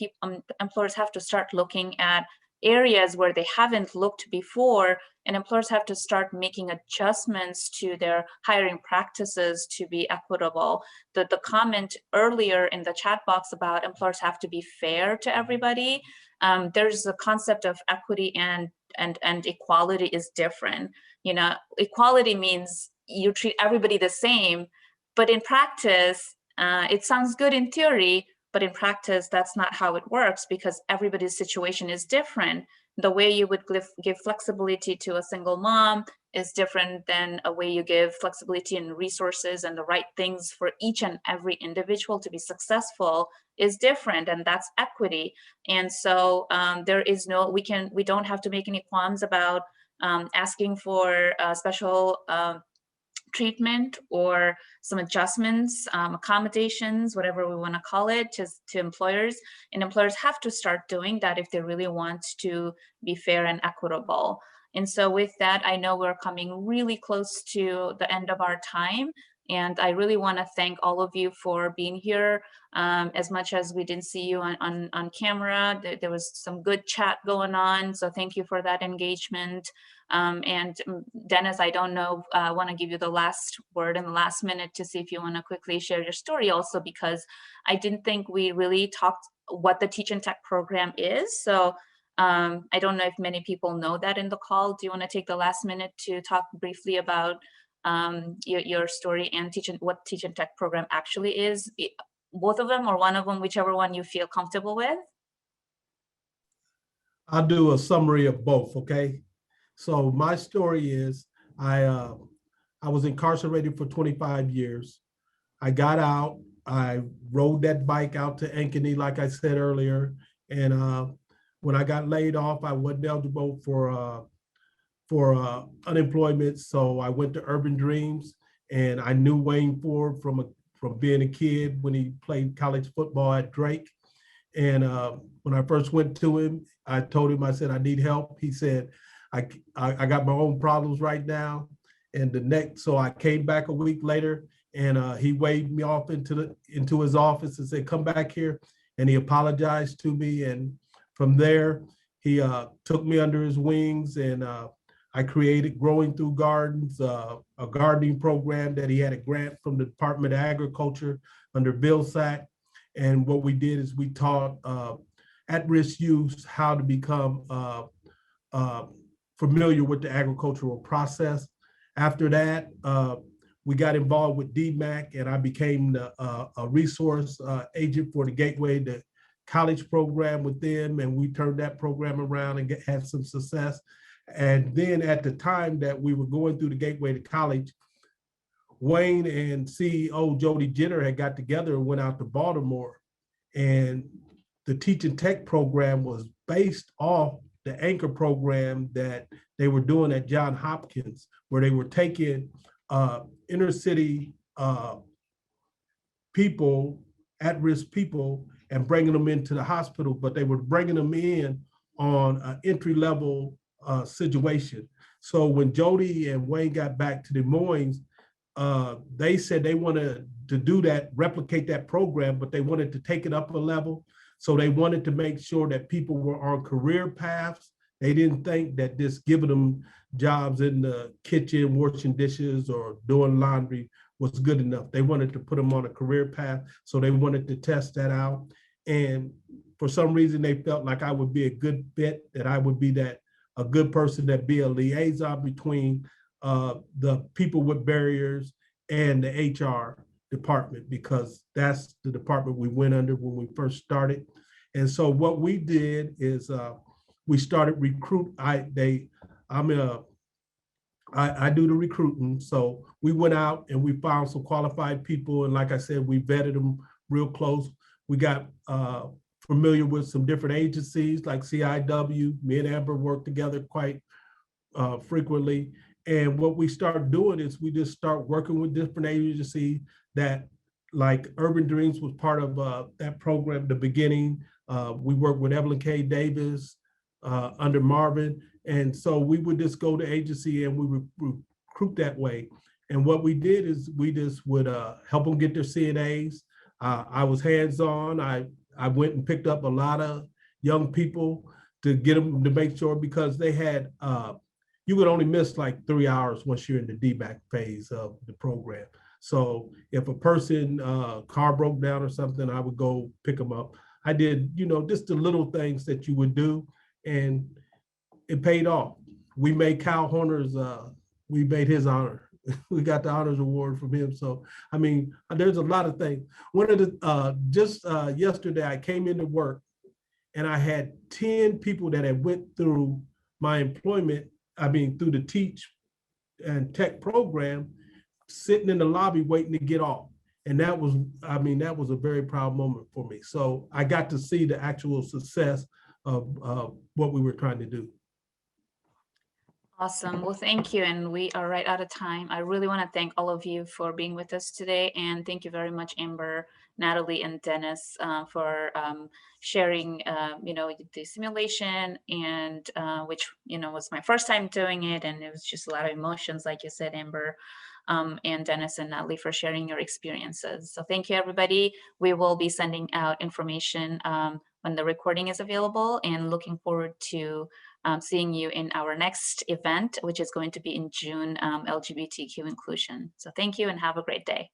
Employers have to start looking at areas where they haven't looked before, and employers have to start making adjustments to their hiring practices to be equitable. The comment earlier in the chat box about employers have to be fair to everybody, there's a concept of equity and equality is different. Equality means you treat everybody the same, but in practice, it sounds good in theory, but in practice, that's not how it works, because everybody's situation is different. The way you would give flexibility to a single mom is different than a way you give flexibility and resources and the right things for each and every individual to be successful is different, and that's equity. And so we don't have to make any qualms about asking for special treatment or some adjustments, accommodations, whatever we want to call it, to employers. And employers have to start doing that if they really want to be fair and equitable. And so with that, I know we're coming really close to the end of our time. And I really want to thank all of you for being here. As much as we didn't see you on camera, there was some good chat going on. So thank you for that engagement. And Dennis, I don't know, I want to give you the last word in the last minute to see if you want to quickly share your story also, because I didn't think we really talked what the Teach and Tech program is. So I don't know if many people know that in the call. Do you want to take the last minute to talk briefly about your story and what Teach and Tech program actually is? Both of them or one of them, whichever one you feel comfortable with? I'll do a summary of both, okay? So my story is I was incarcerated for 25 years. I got out, I rode that bike out to Ankeny, like I said earlier. And when I got laid off, I wasn't eligible for unemployment. So I went to Urban Dreams, and I knew Wayne Ford from being a kid when he played college football at Drake. And when I first went to him, I told him, I said, I need help. He said, I got my own problems right now. And so I came back a week later, and he waved me off into his office and said, come back here. And he apologized to me. And from there, he took me under his wings, and I created Growing Through Gardens, a gardening program that he had a grant from the Department of Agriculture under BILSAC. And what we did is we taught at-risk youth how to become familiar with the agricultural process. After that, we got involved with DMAC, and I became a resource agent for the Gateway to College program with them, and we turned that program around and had some success. And then at the time that we were going through the Gateway to College, Wayne and CEO Jody Jenner had got together and went out to Baltimore, and the Teach and Tech program was based off the anchor program that they were doing at Johns Hopkins, where they were taking inner city people at-risk people and bringing them into the hospital, but they were bringing them in on an entry-level situation. So when Jody and Wayne got back to Des Moines, they said they wanted to do that, replicate that program, but they wanted to take it up a level. So they wanted to make sure that people were on career paths. They didn't think that just giving them jobs in the kitchen, washing dishes or doing laundry was good enough. They wanted to put them on a career path. So they wanted to test that out. And for some reason, they felt like I would be a good fit, that I would be a good person that be a liaison between the people with barriers and the HR department, because that's the department we went under when we first started. And so what we did is we started recruit. I do the recruiting. So we went out and we found some qualified people. And like I said, we vetted them real close. We got familiar with some different agencies like CIW. Me and Amber work together quite frequently. And what we start doing is we just start working with different agencies that, like Urban Dreams was part of that program at the beginning. We worked with Evelyn K. Davis under Marvin. And so we would just go to agency and we would recruit that way. And what we did is we just would help them get their CNAs. I was hands-on. I went and picked up a lot of young people to get them to make sure, because they had, you would only miss like 3 hours once you're in the DBAC phase of the program. So if a person car broke down or something, I would go pick them up. I did, just the little things that you would do, and it paid off. We made Kyle Horner's, we made his honor. We got the honors award from him. So, I mean, there's a lot of things. One of the, just yesterday, I came into work and I had 10 people that had went through my employment, through the Teach and Tech program, sitting in the lobby waiting to get off. And that was, that was a very proud moment for me. So I got to see the actual success of what we were trying to do. Awesome. Well, thank you. And we are right out of time. I really want to thank all of you for being with us today. And thank you very much, Amber, Natalie, and Dennis for sharing, the simulation, and which, was my first time doing it. And it was just a lot of emotions, like you said, Amber, and Dennis and Natalie for sharing your experiences. So thank you, everybody. We will be sending out information when the recording is available, and looking forward to seeing you in our next event, which is going to be in June, LGBTQ inclusion. So thank you and have a great day.